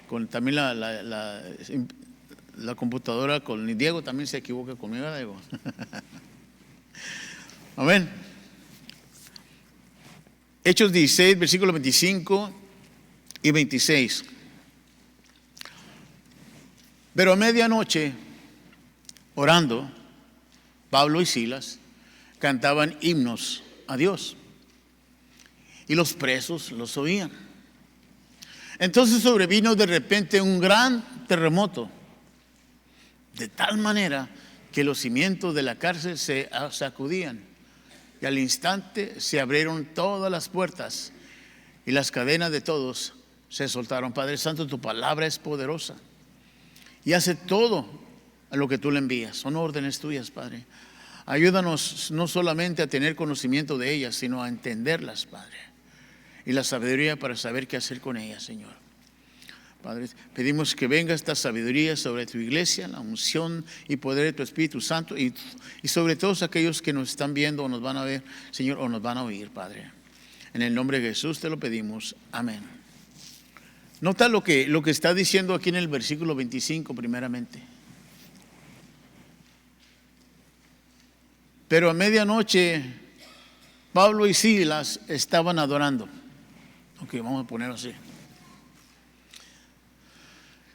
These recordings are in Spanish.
con también la computadora, con Diego también se equivoca conmigo, ¿verdad, Diego? Amén. Hechos 16, versículos 25 y 26. Pero a medianoche, orando, Pablo y Silas cantaban himnos a Dios, y los presos los oían. Entonces sobrevino de repente un gran terremoto, de tal manera que los cimientos de la cárcel se sacudían, y al instante se abrieron todas las puertas y las cadenas de todos se soltaron. Padre Santo, tu palabra es poderosa y hace todo a lo que tú le envías. Son órdenes tuyas, Padre. Ayúdanos no solamente a tener conocimiento de ellas, sino a entenderlas, Padre, y la sabiduría para saber qué hacer con ellas, Señor. Padre, pedimos que venga esta sabiduría sobre tu iglesia, la unción y poder de tu Espíritu Santo, y sobre todos aquellos que nos están viendo o nos van a ver, Señor, o nos van a oír, Padre. En el nombre de Jesús te lo pedimos. Amén. Nota lo que está diciendo aquí en el versículo 25 primeramente. Pero a medianoche Pablo y Silas estaban adorando. Ok, vamos a ponerlo así.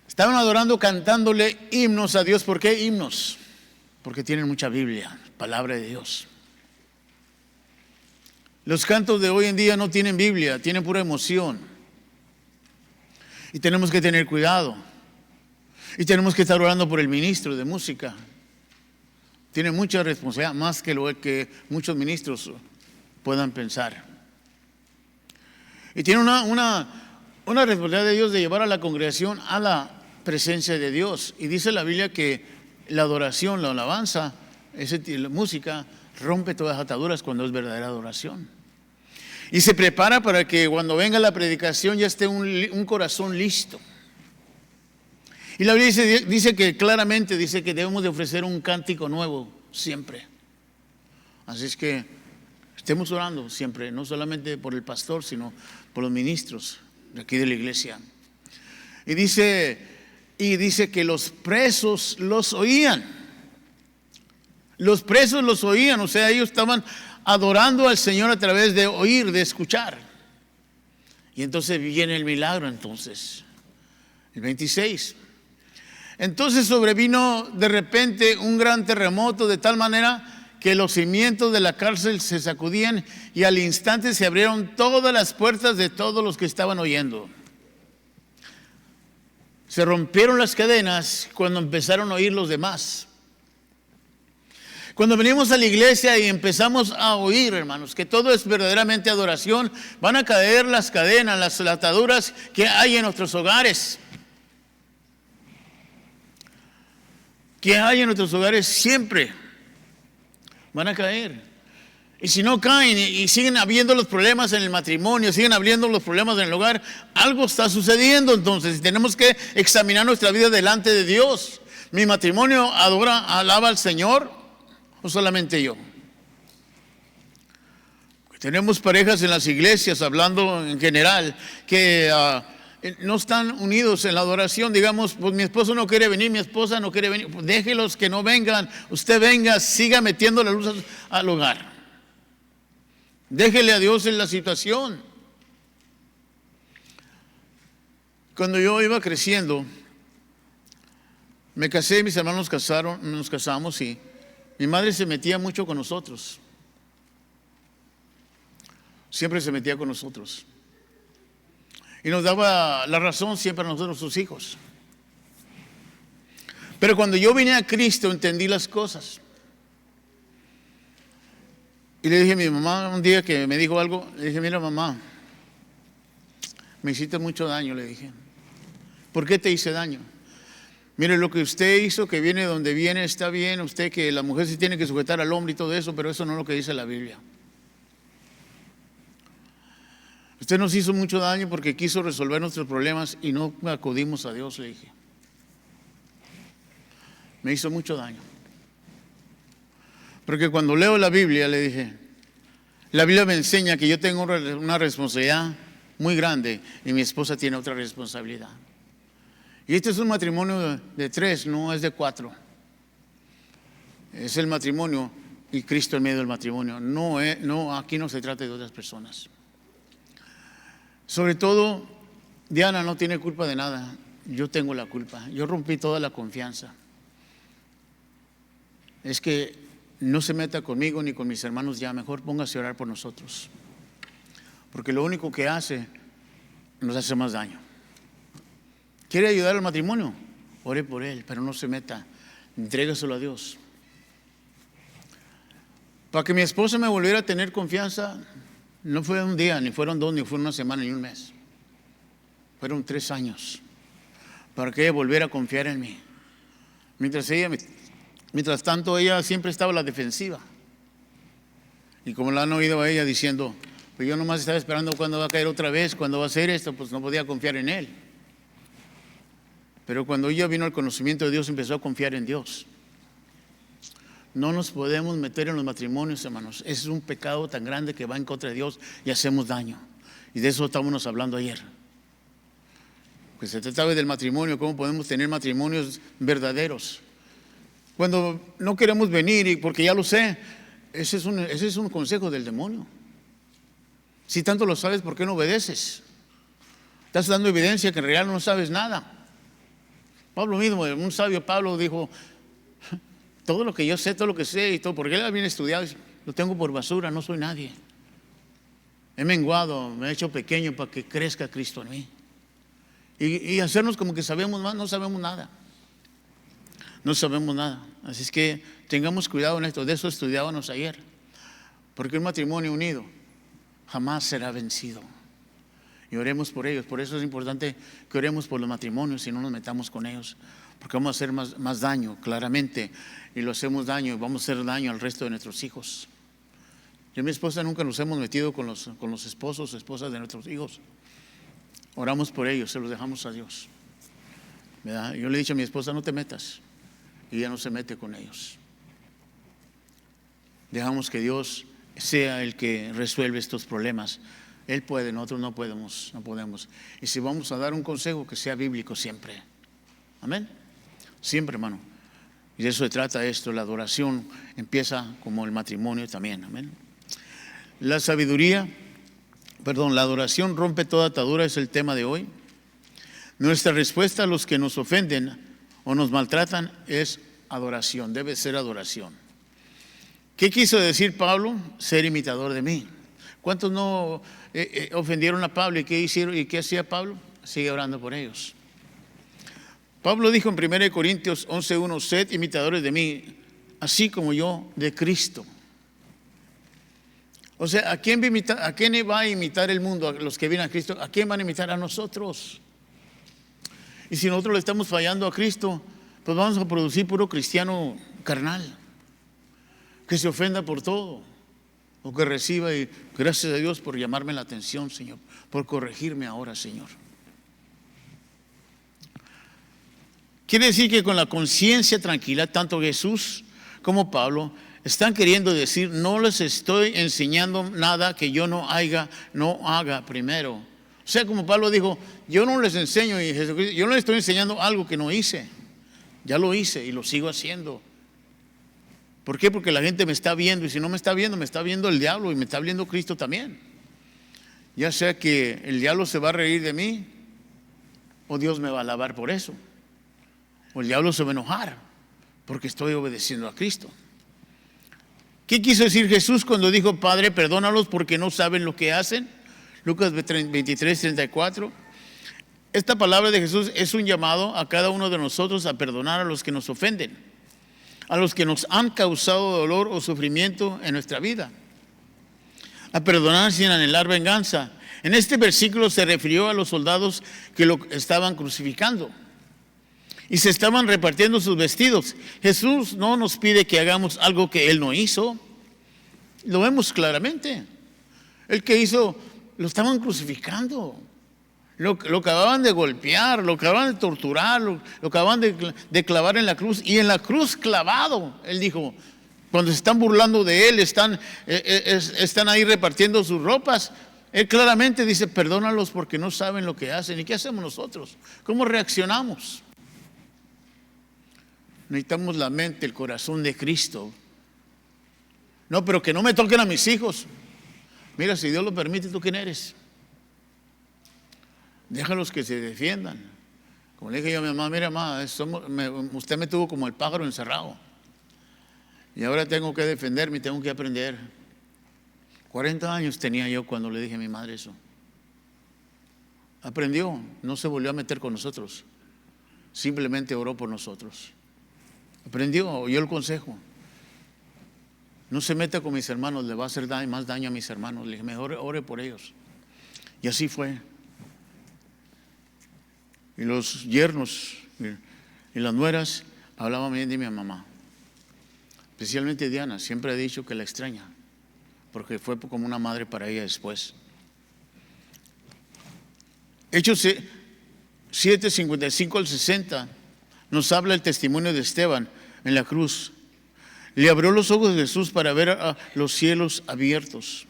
Estaban adorando, cantándole himnos a Dios. ¿Por qué himnos? Porque tienen mucha Biblia, palabra de Dios. Los cantos de hoy en día no tienen Biblia, tienen pura emoción. Y tenemos que tener cuidado. Y tenemos que estar orando por el ministro de música. Tiene mucha responsabilidad, más que lo que muchos ministros puedan pensar. Y tiene una responsabilidad de Dios de llevar a la congregación a la presencia de Dios. Y dice la Biblia que la adoración, la alabanza, la música rompe todas las ataduras cuando es verdadera adoración. Y se prepara para que cuando venga la predicación ya esté un corazón listo. Y la Biblia dice que claramente dice que debemos de ofrecer un cántico nuevo siempre. Así es que estemos orando siempre, no solamente por el pastor, sino por los ministros de aquí de la iglesia. Y dice que los presos los oían. Los presos los oían, o sea, ellos estaban adorando al Señor a través de oír, de escuchar. Y entonces viene el milagro entonces. El 26. Entonces sobrevino de repente un gran terremoto de tal manera que los cimientos de la cárcel se sacudían y al instante se abrieron todas las puertas de todos los que estaban oyendo. Se rompieron las cadenas cuando empezaron a oír los demás. Cuando venimos a la iglesia y empezamos a oír, hermanos, que todo es verdaderamente adoración, van a caer las cadenas, las ataduras que hay en nuestros hogares. Que hay en nuestros hogares siempre van a caer. Y si no caen y siguen habiendo los problemas en el matrimonio, siguen habiendo los problemas en el hogar, algo está sucediendo entonces. Tenemos que examinar nuestra vida delante de Dios. ¿Mi matrimonio alaba al Señor o solamente yo? Tenemos parejas en las iglesias, hablando en general, que no están unidos en la adoración. Digamos, pues mi esposo no quiere venir, mi esposa no quiere venir, pues déjelos que no vengan, usted venga, siga metiendo la luz al hogar. Déjele a Dios en la situación. Cuando yo iba creciendo, me casé, mis hermanos nos casamos y mi madre se metía mucho con nosotros. Siempre se metía con nosotros. Y nos daba la razón siempre a nosotros, sus hijos. Pero cuando yo vine a Cristo, entendí las cosas. Y le dije a mi mamá un día que me dijo algo, le dije, mira mamá, me hiciste mucho daño, le dije. ¿Por qué te hice daño? Mire, lo que usted hizo, que viene donde viene, está bien, usted que la mujer se tiene que sujetar al hombre y todo eso, pero eso no es lo que dice la Biblia. Usted nos hizo mucho daño porque quiso resolver nuestros problemas y no acudimos a Dios, le dije. Me hizo mucho daño. Porque cuando leo la Biblia, le dije, la Biblia me enseña que yo tengo una responsabilidad muy grande y mi esposa tiene otra responsabilidad. Y este es un matrimonio de 3, no es de 4. Es el matrimonio y Cristo en medio del matrimonio. No, aquí no se trata de otras personas. Sobre todo, Diana no tiene culpa de nada. Yo tengo la culpa. Yo rompí toda la confianza. Es que no se meta conmigo ni con mis hermanos ya. Mejor póngase a orar por nosotros. Porque lo único que hace, nos hace más daño. ¿Quiere ayudar al matrimonio? Ore por él, pero no se meta. Entrégaselo a Dios. Para que mi esposa me volviera a tener confianza, no fue un día, ni fueron 2, ni fue una semana, ni un mes. Fueron 3 años. Para que ella volviera a confiar en mí. Mientras tanto, ella siempre estaba a la defensiva. Y como la han oído a ella diciendo, pues yo nomás estaba esperando cuándo va a caer otra vez, cuándo va a hacer esto, pues no podía confiar en él. Pero cuando ella vino al conocimiento de Dios, empezó a confiar en Dios. No nos podemos meter en los matrimonios, hermanos. Ese es un pecado tan grande que va en contra de Dios y hacemos daño. Y de eso estábamos hablando ayer. Pues se trataba del matrimonio, cómo podemos tener matrimonios verdaderos. Cuando no queremos venir, porque ya lo sé, ese es un consejo del demonio. Si tanto lo sabes, ¿por qué no obedeces? Estás dando evidencia que en realidad no sabes nada. Pablo mismo, un sabio Pablo dijo, todo lo que yo sé, todo lo que sé y todo, porque él era bien estudiado, lo tengo por basura, no soy nadie. He menguado, me he hecho pequeño para que crezca Cristo en mí. Y hacernos como que sabemos más, no sabemos nada. No sabemos nada. Así es que tengamos cuidado en esto. De eso estudiábamos ayer. Porque un matrimonio unido jamás será vencido. Y oremos por ellos. Por eso es importante que oremos por los matrimonios y no nos metamos con ellos. Porque vamos a hacer más daño, claramente. Y lo hacemos daño y vamos a hacer daño al resto de nuestros hijos. Yo y mi esposa nunca nos hemos metido con los esposos o esposas de nuestros hijos. Oramos por ellos, se los dejamos a Dios. ¿Verdad? Yo le he dicho a mi esposa, no te metas. Y ella no se mete con ellos. Dejamos que Dios sea el que resuelve estos problemas. Él puede, nosotros no podemos. Y si vamos a dar un consejo, que sea bíblico siempre. Amén. Siempre, hermano. Y de eso se trata esto. La adoración empieza como el matrimonio también. Amén. La adoración rompe toda atadura, es el tema de hoy. Nuestra respuesta a los que nos ofenden o nos maltratan es adoración, debe ser adoración. ¿Qué quiso decir Pablo? Ser imitador de mí. ¿Cuántos no ofendieron a Pablo y qué hicieron y qué hacía Pablo? Sigue orando por ellos. Pablo dijo en 1 Corintios 11:1, sed imitadores de mí, así como yo de Cristo. O sea, ¿a quién va a imitar el mundo? A los que vienen a Cristo. ¿A quién van a imitar? A nosotros. Y si nosotros le estamos fallando a Cristo, pues vamos a producir puro cristiano carnal, que se ofenda por todo, o que reciba y gracias a Dios por llamarme la atención, Señor, por corregirme ahora, Señor. Quiere decir que con la conciencia tranquila, tanto Jesús como Pablo están queriendo decir, no les estoy enseñando nada que yo no haga primero. O sea, como Pablo dijo, yo no les enseño, y Jesucristo, yo no les estoy enseñando algo que no hice. Ya lo hice y lo sigo haciendo. ¿Por qué? Porque la gente me está viendo, y si no me está viendo el diablo, y me está viendo Cristo también. Ya sea que el diablo se va a reír de mí, o Dios me va a alabar por eso. O el diablo se va a enojar, porque estoy obedeciendo a Cristo. ¿Qué quiso decir Jesús cuando dijo, Padre, perdónalos porque no saben lo que hacen? Lucas 23:34. Esta palabra de Jesús es un llamado a cada uno de nosotros a perdonar a los que nos ofenden, a los que nos han causado dolor o sufrimiento en nuestra vida, a perdonar sin anhelar venganza. En este versículo se refirió a los soldados que lo estaban crucificando y se estaban repartiendo sus vestidos. Jesús no nos pide que hagamos algo que Él no hizo. Lo vemos claramente. El que hizo, lo estaban crucificando. Lo acababan de golpear, lo acababan de torturar, lo acababan de clavar en la cruz. Y en la cruz clavado, Él dijo, cuando se están burlando de Él, están ahí repartiendo sus ropas. Él claramente dice, perdónalos porque no saben lo que hacen. ¿Y qué hacemos nosotros? ¿Cómo reaccionamos? Necesitamos la mente, el corazón de Cristo. No, pero que no me toquen a mis hijos. Mira, si Dios lo permite, ¿tú quién eres? Déjalos que se defiendan. Como le dije yo a mi mamá, mira mamá, usted me tuvo como el pájaro encerrado. Y ahora tengo que defenderme, tengo que aprender. 40 años tenía yo cuando le dije a mi madre eso. Aprendió, no se volvió a meter con nosotros. Simplemente oró por nosotros. Aprendió, oyó el consejo. No se meta con mis hermanos, le va a hacer más daño a mis hermanos. Le dije, mejor ore por ellos. Y así fue. Y los yernos y las nueras hablaban bien de mi mamá. Especialmente Diana, siempre ha dicho que la extraña, porque fue como una madre para ella después. Hechos 7, 55 al 60 nos habla el testimonio de Esteban en la cruz. Le abrió los ojos de Jesús para ver a los cielos abiertos.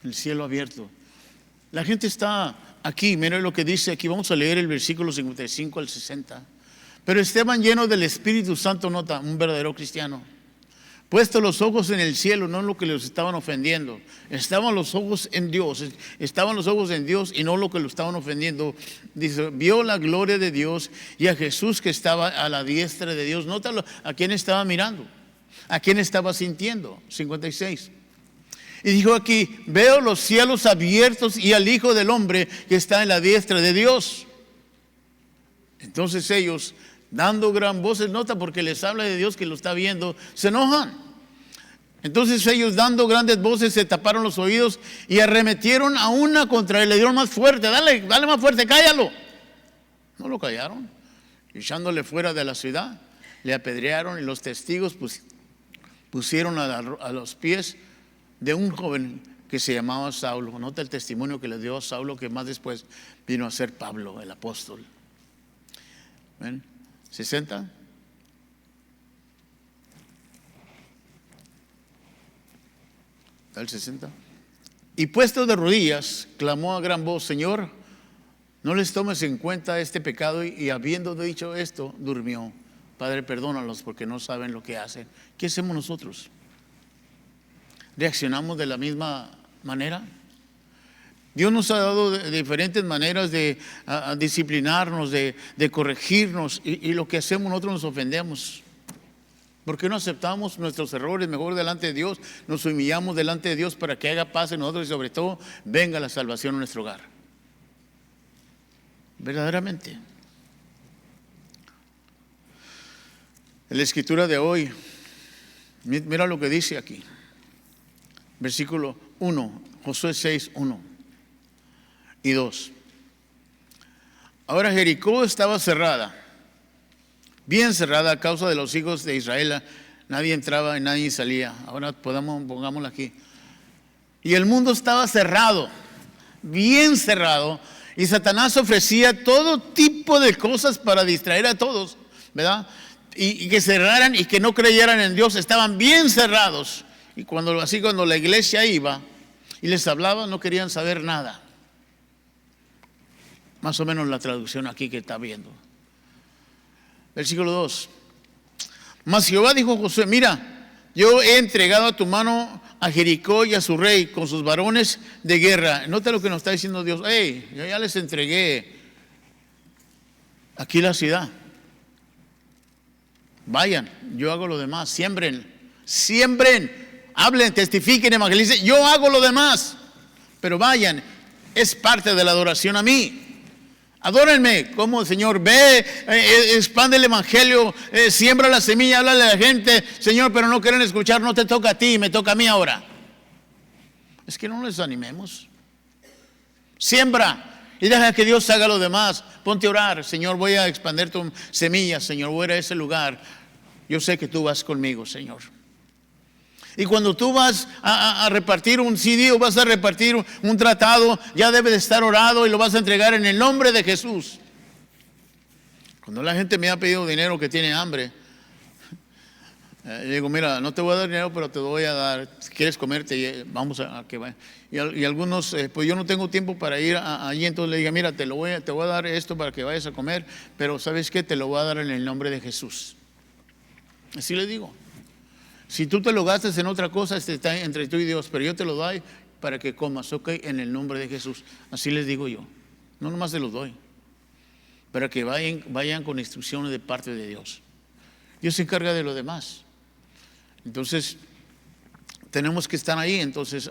El cielo abierto. La gente está aquí, miren lo que dice aquí. Vamos a leer el versículo 55 al 60. Pero Esteban, lleno del Espíritu Santo, nota, un verdadero cristiano, puesto los ojos en el cielo, no en lo que los estaban ofendiendo. Estaban los ojos en Dios. Estaban los ojos en Dios y no lo que lo estaban ofendiendo. Dice, vio la gloria de Dios y a Jesús que estaba a la diestra de Dios. Nótalo, ¿a quién estaba mirando? ¿A quién estaba sintiendo? 56. Y dijo aquí, veo los cielos abiertos y al Hijo del Hombre que está en la diestra de Dios. Entonces ellos, dando gran voz, nota porque les habla de Dios que lo está viendo, se enojan. Entonces ellos, dando grandes voces, se taparon los oídos y arremetieron a una contra él. Le dieron más fuerte, dale más fuerte, cállalo. No lo callaron. Echándole fuera de la ciudad, le apedrearon y los testigos pusieron a los pies de un joven que se llamaba Saulo. Nota el testimonio que le dio a Saulo, que más después vino a ser Pablo, el apóstol. ¿Ven? 60. ¿Está el 60? Y puesto de rodillas, clamó a gran voz, Señor, no les tomes en cuenta este pecado. Y habiendo dicho esto, durmió. Padre, perdónalos porque no saben lo que hacen. ¿Qué hacemos nosotros? ¿Reaccionamos de la misma manera? Dios nos ha dado diferentes maneras de disciplinarnos, de corregirnos, y lo que hacemos nosotros nos ofendemos. ¿Por qué no aceptamos nuestros errores mejor delante de Dios? Nos humillamos delante de Dios para que haga paz en nosotros y sobre todo venga la salvación a nuestro hogar. Verdaderamente. En la escritura de hoy, mira lo que dice aquí. Versículo 1, Josué 6, 1 y 2. Ahora Jericó estaba cerrada, bien cerrada a causa de los hijos de Israel. Nadie entraba y nadie salía. Ahora pongámoslo aquí. Y el mundo estaba cerrado, bien cerrado. Y Satanás ofrecía todo tipo de cosas para distraer a todos, ¿verdad? Y que cerraran y que no creyeran en Dios. Estaban bien cerrados. Y cuando la iglesia iba y les hablaba, no querían saber nada. Más o menos la traducción aquí que está viendo. Versículo 2. Mas Jehová dijo a Josué, mira, yo he entregado a tu mano a Jericó y a su rey con sus varones de guerra. Nota lo que nos está diciendo Dios. Hey, yo ya les entregué aquí la ciudad. Vayan, yo hago lo demás. Siembren, hablen, testifiquen, evangelicen. Yo hago lo demás. Pero vayan, es parte de la adoración a mí. Adórenme como el Señor. Ve, expande el evangelio, siembra la semilla, háblale a la gente. Señor, pero no quieren escuchar, no te toca a ti, me toca a mí ahora. Es que no les animemos. Siembra y deja que Dios haga lo demás. Ponte a orar. Señor, voy a expandir tu semilla. Señor, voy a ir a ese lugar. Yo sé que tú vas conmigo, Señor. Y cuando tú vas a repartir un CD o vas a repartir un tratado, ya debe de estar orado y lo vas a entregar en el nombre de Jesús. Cuando la gente me ha pedido dinero que tiene hambre, Le digo, mira, no te voy a dar dinero, pero te voy a dar, si quieres comerte, vamos a que vaya. Y algunos, pues yo no tengo tiempo para ir allí, entonces le dije, mira, te voy a dar esto para que vayas a comer, pero ¿sabes qué? Te lo voy a dar en el nombre de Jesús. Así le digo. Si tú te lo gastas en otra cosa, está entre tú y Dios, pero yo te lo doy para que comas, ok, en el nombre de Jesús. Así les digo yo. No nomás se los doy, para que vayan con instrucciones de parte de Dios. Dios se encarga de lo demás. Entonces, tenemos que estar ahí. Entonces,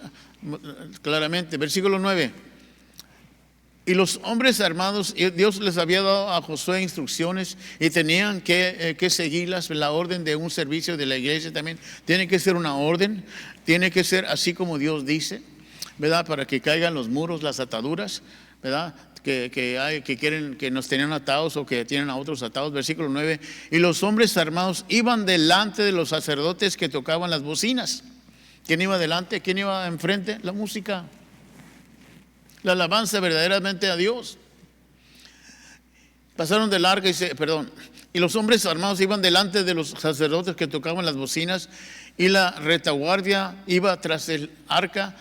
claramente, versículo 9. Y los hombres armados, Dios les había dado a Josué instrucciones y tenían que seguirlas. La orden de un servicio de la iglesia también tiene que ser una orden, tiene que ser así como Dios dice, ¿verdad? Para que caigan los muros, las ataduras, ¿verdad? Que quieren, que nos tenían atados o que tienen a otros atados. Versículo 9. Y los hombres armados iban delante de los sacerdotes que tocaban las bocinas. ¿Quién iba delante? ¿Quién iba enfrente? La música, la alabanza verdaderamente a Dios. Pasaron del arca y los hombres armados iban delante de los sacerdotes que tocaban las bocinas, y la retaguardia iba tras el arca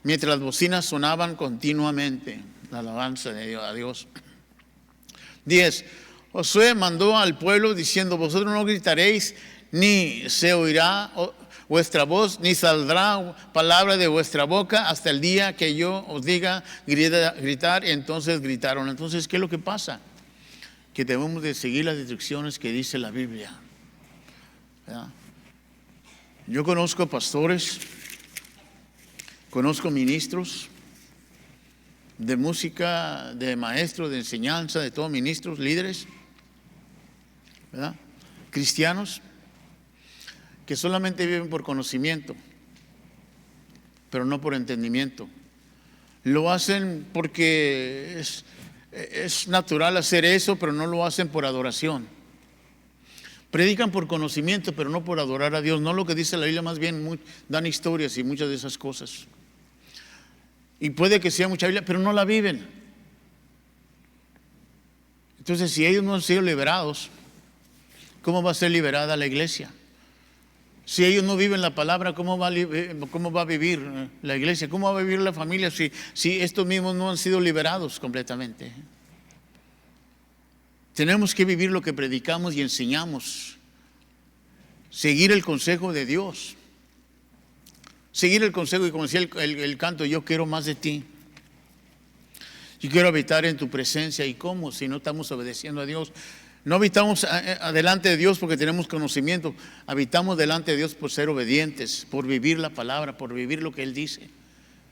mientras las bocinas sonaban continuamente. La alabanza de Dios, a Dios. 10. Josué mandó al pueblo diciendo: vosotros no gritaréis, ni se oirá vuestra voz, ni saldrá palabra de vuestra boca hasta el día que yo os diga gritar. Y entonces gritaron. Entonces, ¿qué es lo que pasa? Que debemos de seguir las instrucciones que dice la Biblia, ¿verdad? Yo conozco pastores, conozco ministros de música, de maestros, de enseñanza, de todos ministros, líderes, ¿verdad? Cristianos que solamente viven por conocimiento, pero no por entendimiento. Lo hacen porque es natural hacer eso, pero no lo hacen por adoración. Predican por conocimiento, pero no por adorar a Dios. No lo que dice la Biblia, más bien dan historias y muchas de esas cosas. Y puede que sea mucha Biblia, pero no la viven. Entonces, si ellos no han sido liberados, ¿cómo va a ser liberada la iglesia? Si ellos no viven la palabra, ¿cómo va a vivir la iglesia? ¿Cómo va a vivir la familia si estos mismos no han sido liberados completamente? Tenemos que vivir lo que predicamos y enseñamos. Seguir el consejo de Dios. Seguir el consejo, y como decía el canto, yo quiero más de ti. Yo quiero habitar en tu presencia. ¿Y cómo? Si no estamos obedeciendo a Dios. No habitamos delante de Dios porque tenemos conocimiento. Habitamos delante de Dios por ser obedientes, por vivir la palabra, por vivir lo que Él dice,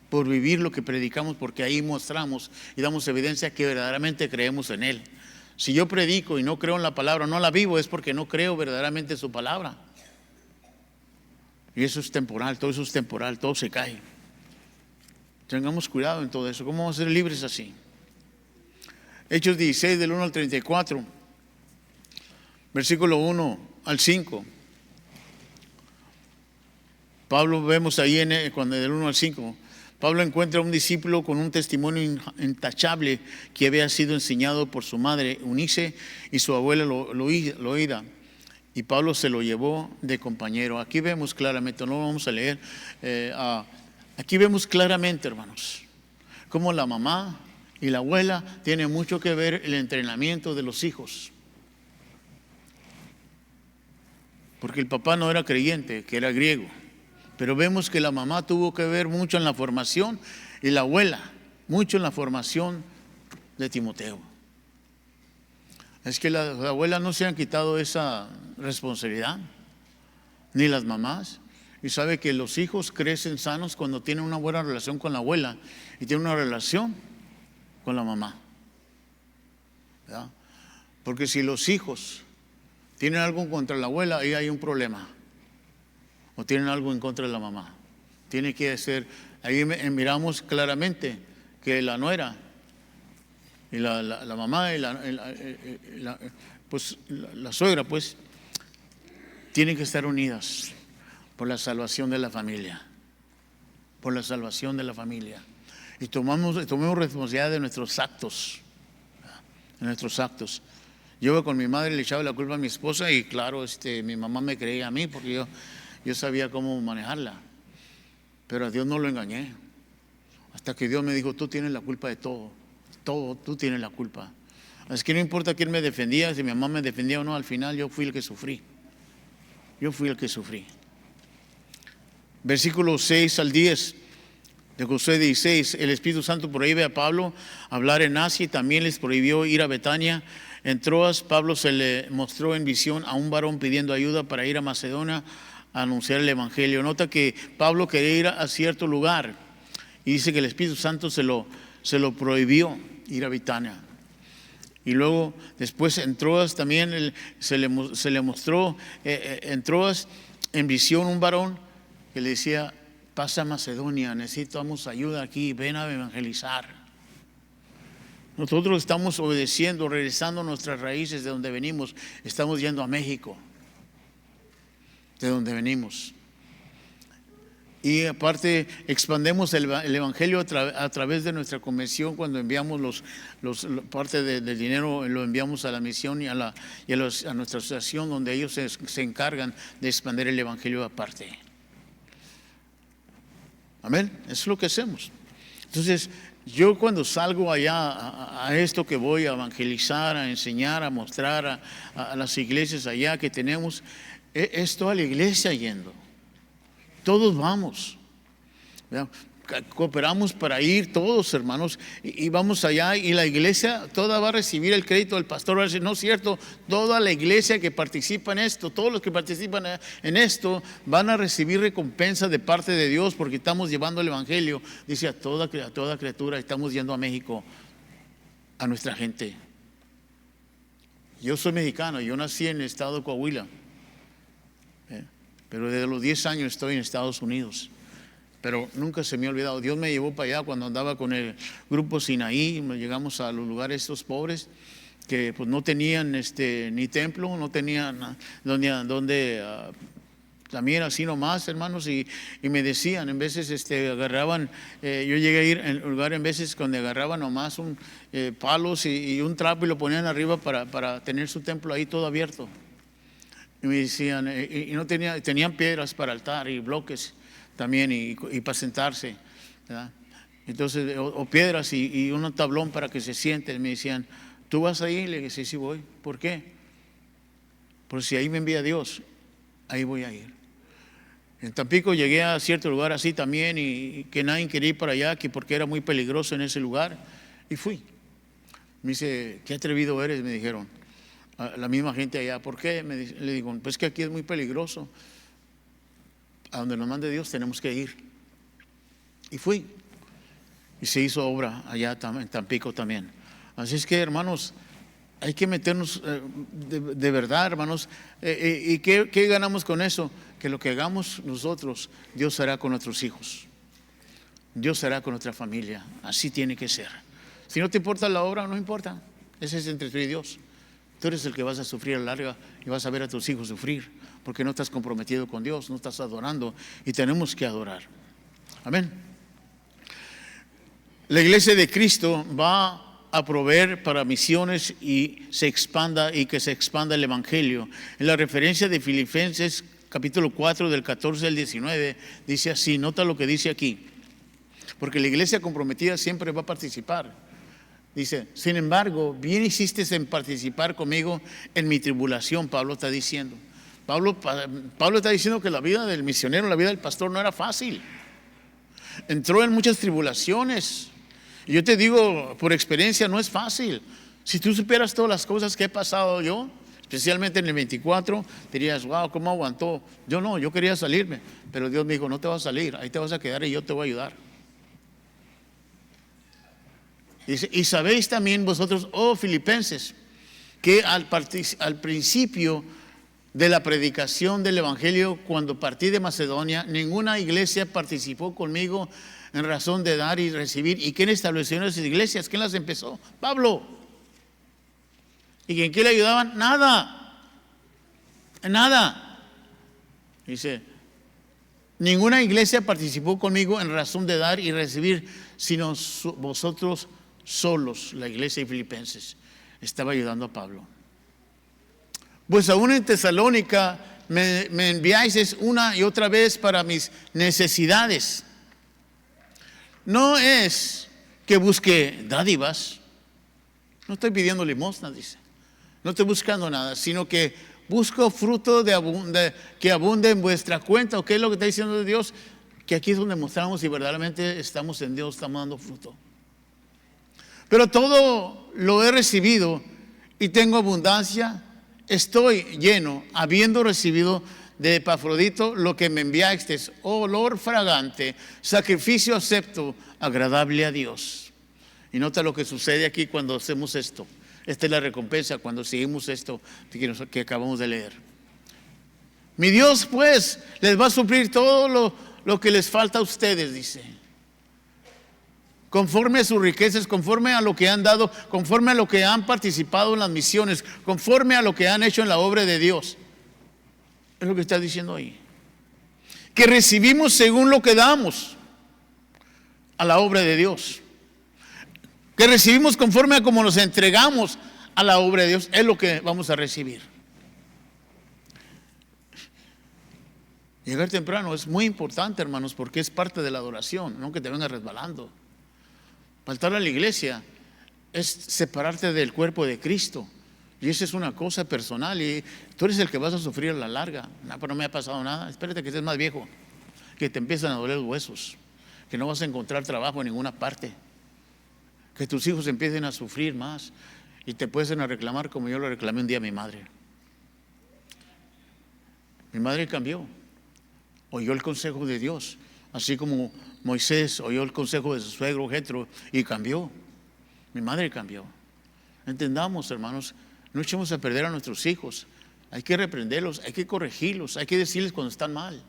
por vivir lo que predicamos, porque ahí mostramos y damos evidencia que verdaderamente creemos en Él. Si yo predico y no creo en la palabra, no la vivo, es porque no creo verdaderamente en su palabra. Y eso es temporal, todo se cae. Tengamos cuidado en todo eso. ¿Cómo vamos a ser libres así? Hechos 16, del 1 al 34, versículo 1 al 5. Pablo, vemos ahí cuando del 1 al 5, Pablo encuentra a un discípulo con un testimonio intachable que había sido enseñado por su madre Eunice y su abuela Loida. Y Pablo se lo llevó de compañero. Aquí vemos claramente, no lo vamos a leer, aquí vemos claramente, hermanos, cómo la mamá y la abuela tienen mucho que ver el entrenamiento de los hijos. Porque el papá no era creyente, que era griego. Pero vemos que la mamá tuvo que ver mucho en la formación, y la abuela mucho en la formación de Timoteo. Es que las abuelas no se han quitado esa responsabilidad, ni las mamás. Y sabe que los hijos crecen sanos cuando tienen una buena relación con la abuela y tienen una relación con la mamá, ¿verdad? Porque si los hijos tienen algo contra la abuela, ahí hay un problema. O tienen algo en contra de la mamá. Tiene que ser, ahí miramos claramente que la nuera y la mamá y la suegra, pues, tienen que estar unidas por la salvación de la familia. Por la salvación de la familia. Y tomemos responsabilidad de nuestros actos. De nuestros actos. Yo iba con mi madre, le echaba la culpa a mi esposa y claro, mi mamá me creía a mí porque yo sabía cómo manejarla. Pero a Dios no lo engañé. Hasta que Dios me dijo, tú tienes la culpa de todo. Todo, tú tienes la culpa. Es que no importa quién me defendía, si mi mamá me defendía o no, al final yo fui el que sufrí. Yo fui el que sufrí. Versículos 6 al 10 de Josué 16. El Espíritu Santo prohíbe a Pablo hablar en Asia y también les prohibió ir a Betania. En Troas, Pablo se le mostró en visión a un varón pidiendo ayuda para ir a Macedonia a anunciar el Evangelio. Nota que Pablo quería ir a cierto lugar y dice que el Espíritu Santo se lo prohibió ir a Betania. Y luego después en Troas también se le mostró en Troas en visión un varón que le decía, pasa a Macedonia, necesitamos ayuda aquí, ven a evangelizar. Nosotros estamos obedeciendo, regresando a nuestras raíces de donde venimos, estamos yendo a México, de donde venimos. Y aparte expandemos el Evangelio a través de nuestra convención. Cuando enviamos parte del dinero, lo enviamos a la misión y a nuestra asociación, donde ellos se encargan de expandir el Evangelio aparte. Amén, eso es lo que hacemos. Entonces yo cuando salgo allá a esto que voy a evangelizar, a enseñar, a mostrar a las iglesias allá que tenemos, es toda la iglesia yendo. Todos vamos, ¿verdad? Cooperamos para ir todos, hermanos, y vamos allá y la iglesia toda va a recibir el crédito del pastor. Va a decir, no es cierto, toda la iglesia que participa en esto, todos los que participan en esto van a recibir recompensa de parte de Dios porque estamos llevando el Evangelio, dice a toda criatura, estamos yendo a México, a nuestra gente. Yo soy mexicano, yo nací en el estado de Coahuila, pero desde los 10 años estoy en Estados Unidos. Pero nunca se me ha olvidado, Dios me llevó para allá cuando andaba con el grupo Sinaí. Llegamos a los lugares estos pobres que pues no tenían ni templo, no tenían donde también así nomás, hermanos, y me decían, en veces agarraban, yo llegué a ir en lugar en veces cuando agarraban nomás palos y un trapo y lo ponían arriba para tener su templo ahí todo abierto. Y me decían, y no tenían piedras para altar y bloques también y para sentarse, ¿verdad? Entonces, o piedras y un tablón para que se sienten. Me decían, ¿tú vas ahí? Le dije, sí voy. ¿Por qué? Porque si ahí me envía Dios, ahí voy a ir. En Tampico llegué a cierto lugar así también y que nadie quería ir para allá, que porque era muy peligroso en ese lugar, y fui. Me dice, qué atrevido eres, me dijeron. La misma gente allá, ¿por qué? Le digo, pues que aquí es muy peligroso. A donde nos mande Dios tenemos que ir. Y fui. Y se hizo obra allá en Tampico también. Así es que, hermanos, hay que meternos de verdad, hermanos. ¿Y qué ganamos con eso? Que lo que hagamos nosotros, Dios hará con nuestros hijos. Dios hará con nuestra familia. Así tiene que ser. Si no te importa la obra, no importa. Ese es entre tú y Dios. Tú eres el que vas a sufrir a la larga y vas a ver a tus hijos sufrir porque no estás comprometido con Dios, no estás adorando y tenemos que adorar. Amén. La iglesia de Cristo va a proveer para misiones y que se expanda el Evangelio. En la referencia de Filipenses capítulo 4 del 14 al 19 dice así, nota lo que dice aquí, porque la iglesia comprometida siempre va a participar. Dice, sin embargo, bien hiciste en participar conmigo en mi tribulación, Pablo está diciendo. Pablo está diciendo que la vida del misionero, la vida del pastor no era fácil. Entró en muchas tribulaciones. Y yo te digo, por experiencia, no es fácil. Si tú supieras todas las cosas que he pasado yo, especialmente en el 24, dirías, wow, ¿cómo aguantó? Yo quería salirme. Pero Dios me dijo, no te vas a salir, ahí te vas a quedar y yo te voy a ayudar. Dice, y sabéis también vosotros, oh filipenses, que al principio de la predicación del Evangelio, cuando partí de Macedonia, ninguna iglesia participó conmigo en razón de dar y recibir. ¿Y quién estableció esas iglesias? ¿Quién las empezó? Pablo. ¿Y en qué le ayudaban? Nada. Nada. Dice, ninguna iglesia participó conmigo en razón de dar y recibir, sino vosotros solos. La iglesia de Filipenses estaba ayudando a Pablo. Pues aún en Tesalónica me enviáis una y otra vez para mis necesidades. No es que busque dádivas, no estoy pidiendo limosna, dice. No estoy buscando nada, sino que busco fruto que abunde en vuestra cuenta. ¿O qué es lo que está diciendo Dios? Que aquí es donde mostramos si verdaderamente estamos en Dios, estamos dando fruto. Pero todo lo he recibido y tengo abundancia. Estoy lleno, habiendo recibido de Epafrodito lo que me enviasteis, olor fragante, sacrificio acepto, agradable a Dios. Y nota lo que sucede aquí cuando hacemos esto. Esta es la recompensa cuando seguimos esto que acabamos de leer. Mi Dios pues les va a suplir todo lo que les falta a ustedes, dice. Conforme a sus riquezas, conforme a lo que han dado, conforme a lo que han participado en las misiones, conforme a lo que han hecho en la obra de Dios. Es lo que está diciendo ahí. Que recibimos según lo que damos a la obra de Dios. Que recibimos conforme a como nos entregamos a la obra de Dios. Es lo que vamos a recibir. Llegar temprano es muy importante, hermanos, porque es parte de la adoración, no que te vengas resbalando. Faltar a la iglesia es separarte del cuerpo de Cristo. Y esa es una cosa personal. Y tú eres el que vas a sufrir a la larga. No, pero no me ha pasado nada. Espérate que estés más viejo, que te empiezan a doler los huesos, que no vas a encontrar trabajo en ninguna parte, que tus hijos empiecen a sufrir más y te pueden a reclamar como yo lo reclamé un día a mi madre. Mi madre cambió, oyó el consejo de Dios, así como Moisés oyó el consejo de su suegro Jetro y cambió. Mi madre cambió. Entendamos, hermanos, no echemos a perder a nuestros hijos. Hay que reprenderlos, hay que corregirlos, hay que decirles cuando están mal.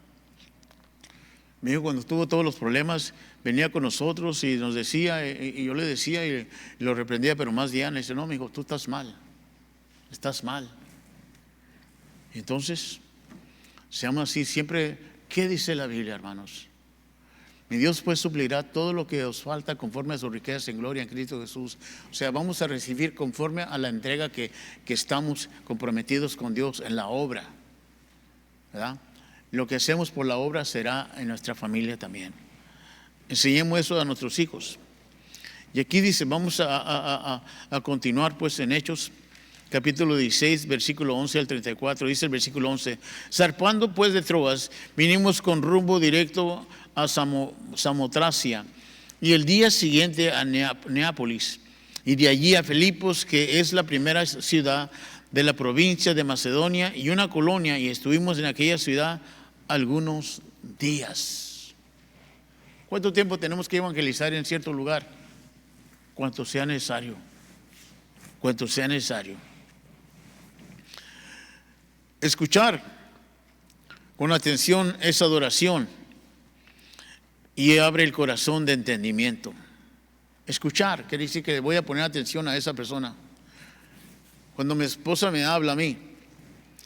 Mi hijo, cuando tuvo todos los problemas, venía con nosotros y nos decía, y yo le decía y lo reprendía, pero más Diana dice: no, mi hijo, tú estás mal, estás mal. Y entonces, seamos así siempre. ¿Qué dice la Biblia, hermanos? Mi Dios pues suplirá todo lo que os falta conforme a sus riquezas en gloria en Cristo Jesús. O sea, vamos a recibir conforme a la entrega que estamos comprometidos con Dios en la obra, ¿verdad? Lo que hacemos por la obra será en nuestra familia también. Enseñemos eso a nuestros hijos. Y aquí dice, vamos a continuar pues en Hechos capítulo 16, versículo 11 al 34. Dice el versículo 11: zarpando pues de Troas, vinimos con rumbo directo a Samotracia, y el día siguiente a Neápolis, y de allí a Filipos, que es la primera ciudad de la provincia de Macedonia y una colonia, y estuvimos en aquella ciudad algunos días. ¿Cuánto tiempo tenemos que evangelizar en cierto lugar? Cuanto sea necesario. Cuanto sea necesario. Escuchar con atención esa adoración y abre el corazón de entendimiento. Escuchar quiere decir que voy a poner atención a esa persona. Cuando mi esposa me habla a mí,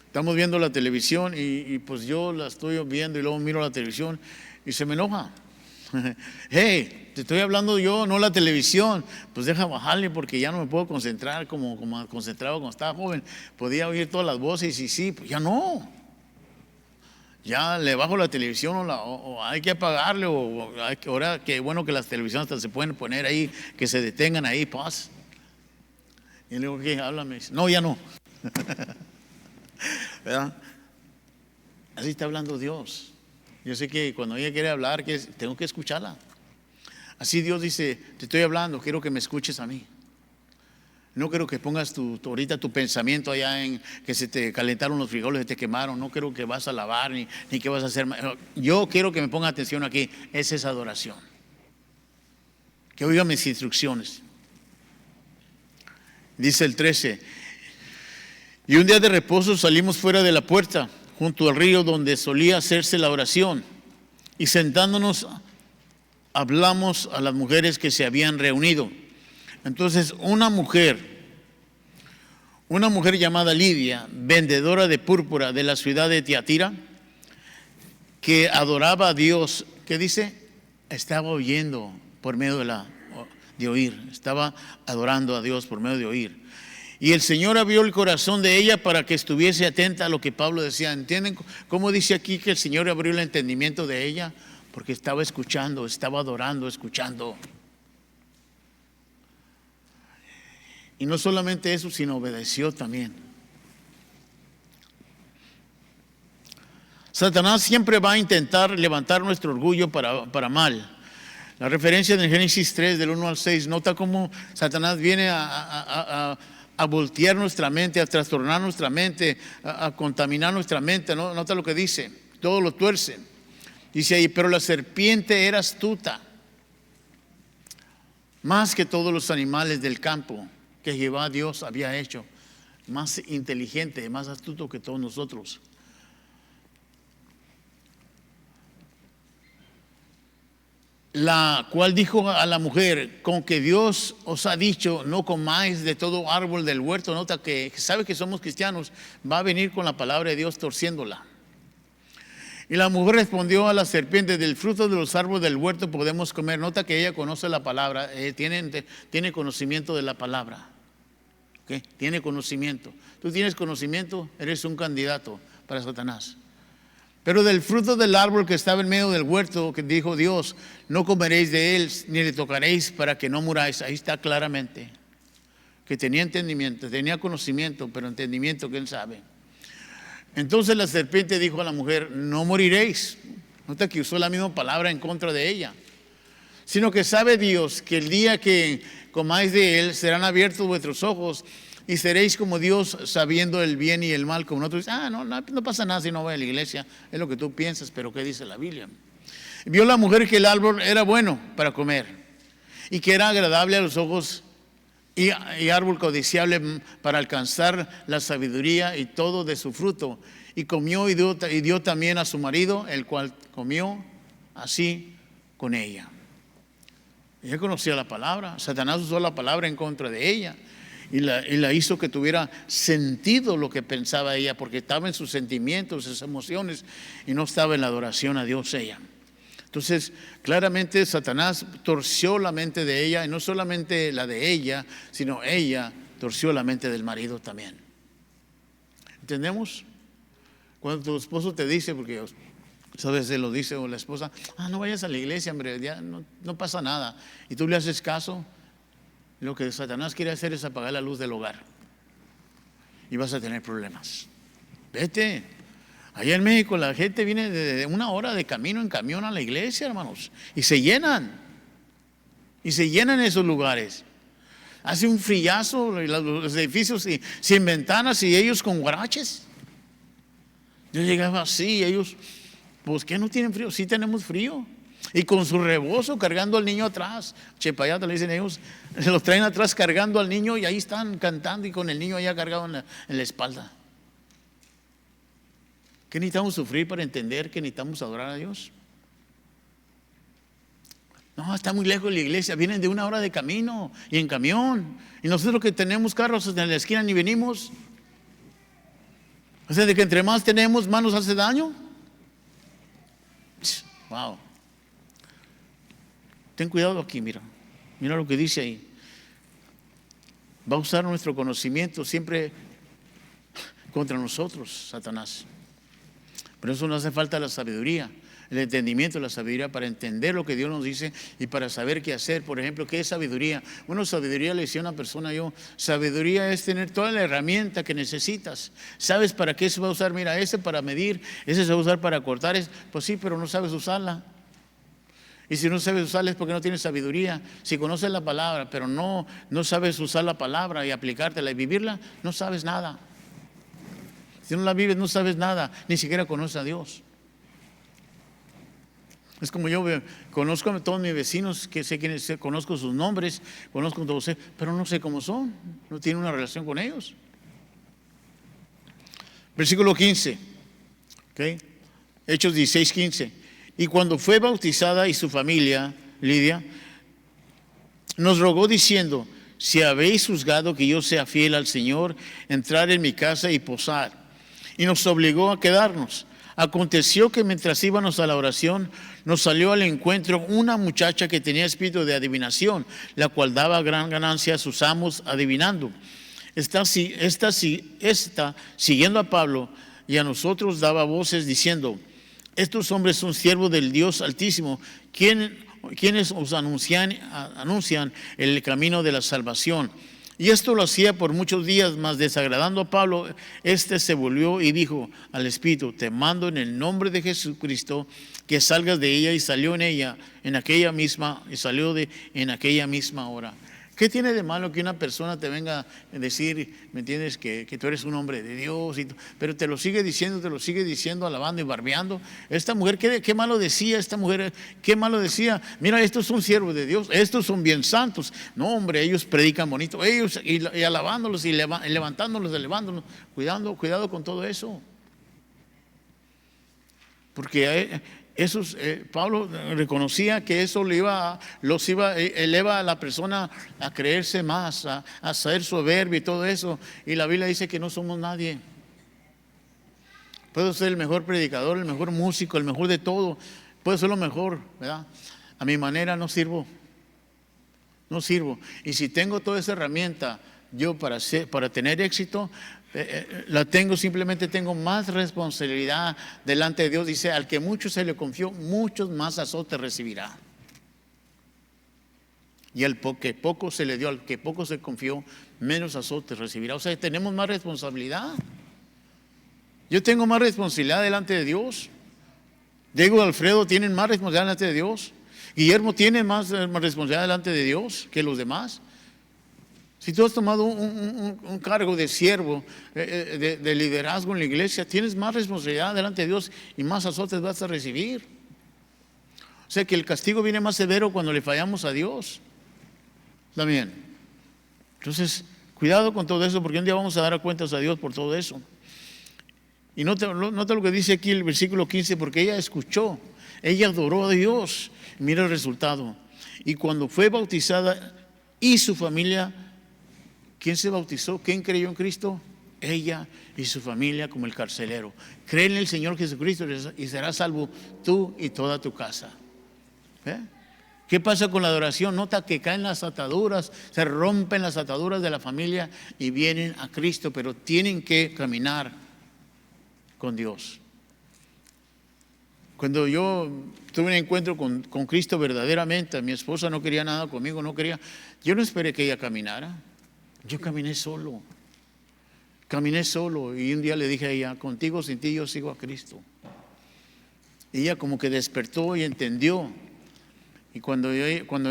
estamos viendo la televisión y pues yo la estoy viendo y luego miro la televisión y se me enoja. Hey, te estoy hablando yo, no la televisión. Pues deja bajarle porque ya no me puedo concentrar como concentraba cuando estaba joven. Podía oír todas las voces y sí, pues ya no. Ya le bajo la televisión o hay que apagarle ahora que bueno que las televisiones hasta se pueden poner ahí, que se detengan ahí, paz. Y le digo, ¿qué? Háblame. No, ya no. ¿Verdad? Así está hablando Dios. Yo sé que cuando ella quiere hablar, tengo que escucharla. Así Dios dice, te estoy hablando, quiero que me escuches a mí. No quiero que pongas ahorita tu pensamiento allá en que se te calentaron los frijoles, se te quemaron. No quiero que vas a lavar ni que vas a hacer. Yo quiero que me ponga atención aquí. Esa es adoración. Que oiga mis instrucciones. Dice el 13: y un día de reposo salimos fuera de la puerta, junto al río donde solía hacerse la oración, y sentándonos hablamos a las mujeres que se habían reunido. Entonces una mujer llamada Lidia, vendedora de púrpura de la ciudad de Tiatira, que adoraba a Dios, ¿qué dice? Estaba oyendo por medio de oír, estaba adorando a Dios por medio de oír. Y el Señor abrió el corazón de ella para que estuviese atenta a lo que Pablo decía. ¿Entienden cómo dice aquí que el Señor abrió el entendimiento de ella? Porque estaba escuchando, estaba adorando, escuchando. Y no solamente eso, sino obedeció también. Satanás siempre va a intentar levantar nuestro orgullo para mal. La referencia en Génesis 3, del 1 al 6, nota cómo Satanás viene a voltear nuestra mente, a trastornar nuestra mente, a contaminar nuestra mente. Nota lo que dice, todo lo tuerce. Dice ahí, pero la serpiente era astuta, más que todos los animales del campo que Jehová Dios había hecho, más inteligente, más astuto que todos nosotros. La cual dijo a la mujer, con que Dios os ha dicho, no comáis de todo árbol del huerto. Nota que sabe que somos cristianos, va a venir con la palabra de Dios torciéndola. Y la mujer respondió a la serpiente, del fruto de los árboles del huerto podemos comer. Nota que ella conoce la palabra, tiene conocimiento de la palabra. ¿Okay? Tiene conocimiento. Tú tienes conocimiento, eres un candidato para Satanás. Pero del fruto del árbol que estaba en medio del huerto, que dijo Dios, no comeréis de él, ni le tocaréis para que no muráis. Ahí está claramente que tenía entendimiento, tenía conocimiento, pero entendimiento, ¿quién sabe? Entonces la serpiente dijo a la mujer, no moriréis. Nota que usó la misma palabra en contra de ella. Sino que sabe Dios que el día que comáis de él, serán abiertos vuestros ojos y seréis como Dios, sabiendo el bien y el mal. Como nosotros, no pasa nada si no voy a la iglesia, es lo que tú piensas, pero ¿qué dice la Biblia? Vio la mujer que el árbol era bueno para comer y que era agradable a los ojos y árbol codiciable para alcanzar la sabiduría, y todo de su fruto. Y comió y dio también a su marido, el cual comió así con ella. Ella conocía la palabra. Satanás usó la palabra en contra de ella y la hizo que tuviera sentido lo que pensaba ella, porque estaba en sus sentimientos, sus emociones, y no estaba en la adoración a Dios ella. Entonces, claramente Satanás torció la mente de ella, y no solamente la de ella, sino ella torció la mente del marido también. ¿Entendemos? Cuando tu esposo te dice, porque sabes, se lo dice, o la esposa, no vayas a la iglesia, hombre, ya no pasa nada, y tú le haces caso, lo que Satanás quiere hacer es apagar la luz del hogar, y vas a tener problemas. Vete. Allá en México la gente viene de 1 hora de camino en camión a la iglesia, hermanos, y se llenan esos lugares. Hace un frillazo, los edificios sin ventanas y ellos con guaraches. Yo llegaba así, ellos, pues ¿qué no tienen frío? Sí tenemos frío. Y con su rebozo cargando al niño atrás. Chepayata le dicen ellos, los traen atrás cargando al niño, y ahí están cantando y con el niño allá cargado en la espalda. ¿Qué necesitamos sufrir para entender que necesitamos adorar a Dios? No, está muy lejos de la iglesia, vienen de 1 hora de camino y en camión. Y nosotros que tenemos carros en la esquina ni venimos. O sea, de que entre más tenemos, más nos hace daño. Wow. Ten cuidado aquí, mira lo que dice ahí. Va a usar nuestro conocimiento siempre contra nosotros, Satanás. Pero eso nos hace falta la sabiduría, el entendimiento, la sabiduría para entender lo que Dios nos dice y para saber qué hacer. Por ejemplo, ¿qué es sabiduría? Bueno, sabiduría le decía a una persona sabiduría es tener toda la herramienta que necesitas. ¿Sabes para qué se va a usar? Mira, ese para medir, ese se va a usar para cortar. Pues sí, pero no sabes usarla. Y si no sabes usarla es porque no tienes sabiduría. Si conoces la palabra, pero no sabes usar la palabra y aplicártela y vivirla, no sabes nada. Si no la vives, no sabes nada, ni siquiera conoces a Dios. Es como yo conozco a todos mis vecinos, que sé quiénes, conozco sus nombres, conozco todos, pero no sé cómo son, no tiene una relación con ellos. Versículo 15, ¿okay? Hechos 16:15. Y cuando fue bautizada y su familia, Lidia, nos rogó diciendo: si habéis juzgado que yo sea fiel al Señor, entrar en mi casa y posar. Y nos obligó a quedarnos. Aconteció que mientras íbamos a la oración, nos salió al encuentro una muchacha que tenía espíritu de adivinación, la cual daba gran ganancia a sus amos adivinando. Esta, siguiendo a Pablo y a nosotros, daba voces diciendo: estos hombres son siervos del Dios Altísimo, quienes os anuncian el camino de la salvación. Y esto lo hacía por muchos días, mas desagradando a Pablo, se volvió y dijo al Espíritu: te mando en el nombre de Jesucristo que salgas de ella. Y salió en aquella misma hora. ¿Qué tiene de malo que una persona te venga a decir, me entiendes, que tú eres un hombre de Dios, pero te lo sigue diciendo, alabando y barbeando? Esta mujer, ¿qué malo decía esta mujer? ¿Qué malo decía? Mira, estos son siervos de Dios, estos son bien santos. No, hombre, ellos predican bonito, ellos y alabándolos y levantándolos, elevándolos. Cuidado con todo eso. Porque Pablo reconocía que eso eleva a la persona a creerse más, a ser soberbio y todo eso. Y la Biblia dice que no somos nadie. Puedo ser el mejor predicador, el mejor músico, el mejor de todo. Puedo ser lo mejor, ¿verdad? A mi manera no sirvo. Y si tengo toda esa herramienta yo para tener éxito, simplemente tengo más responsabilidad delante de Dios. Dice: al que mucho se le confió, muchos más azotes recibirá. Y al que poco se le dio, al que poco se confió, menos azotes recibirá. O sea, tenemos más responsabilidad. Yo tengo más responsabilidad delante de Dios. Diego y Alfredo tienen más responsabilidad delante de Dios. Guillermo tiene más responsabilidad delante de Dios que los demás. Si tú has tomado un cargo de siervo, de liderazgo en la iglesia, tienes más responsabilidad delante de Dios y más azotes vas a recibir. O sea que el castigo viene más severo cuando le fallamos a Dios. También. Entonces, cuidado con todo eso, porque un día vamos a dar cuentas a Dios por todo eso. Y nota lo que dice aquí el versículo 15: porque ella escuchó, ella adoró a Dios. Mira el resultado. Y cuando fue bautizada y su familia, ¿quién se bautizó? ¿Quién creyó en Cristo? Ella y su familia, como el carcelero. Cree en el Señor Jesucristo y serás salvo tú y toda tu casa. ¿Qué pasa con la adoración? Nota que caen las ataduras, se rompen las ataduras de la familia y vienen a Cristo, pero tienen que caminar con Dios. Cuando yo tuve un encuentro con Cristo verdaderamente, mi esposa no quería nada conmigo, yo no esperé que ella caminara. Yo caminé solo y un día le dije a ella: contigo, sin ti, yo sigo a Cristo. Y ella como que despertó y entendió. Y cuando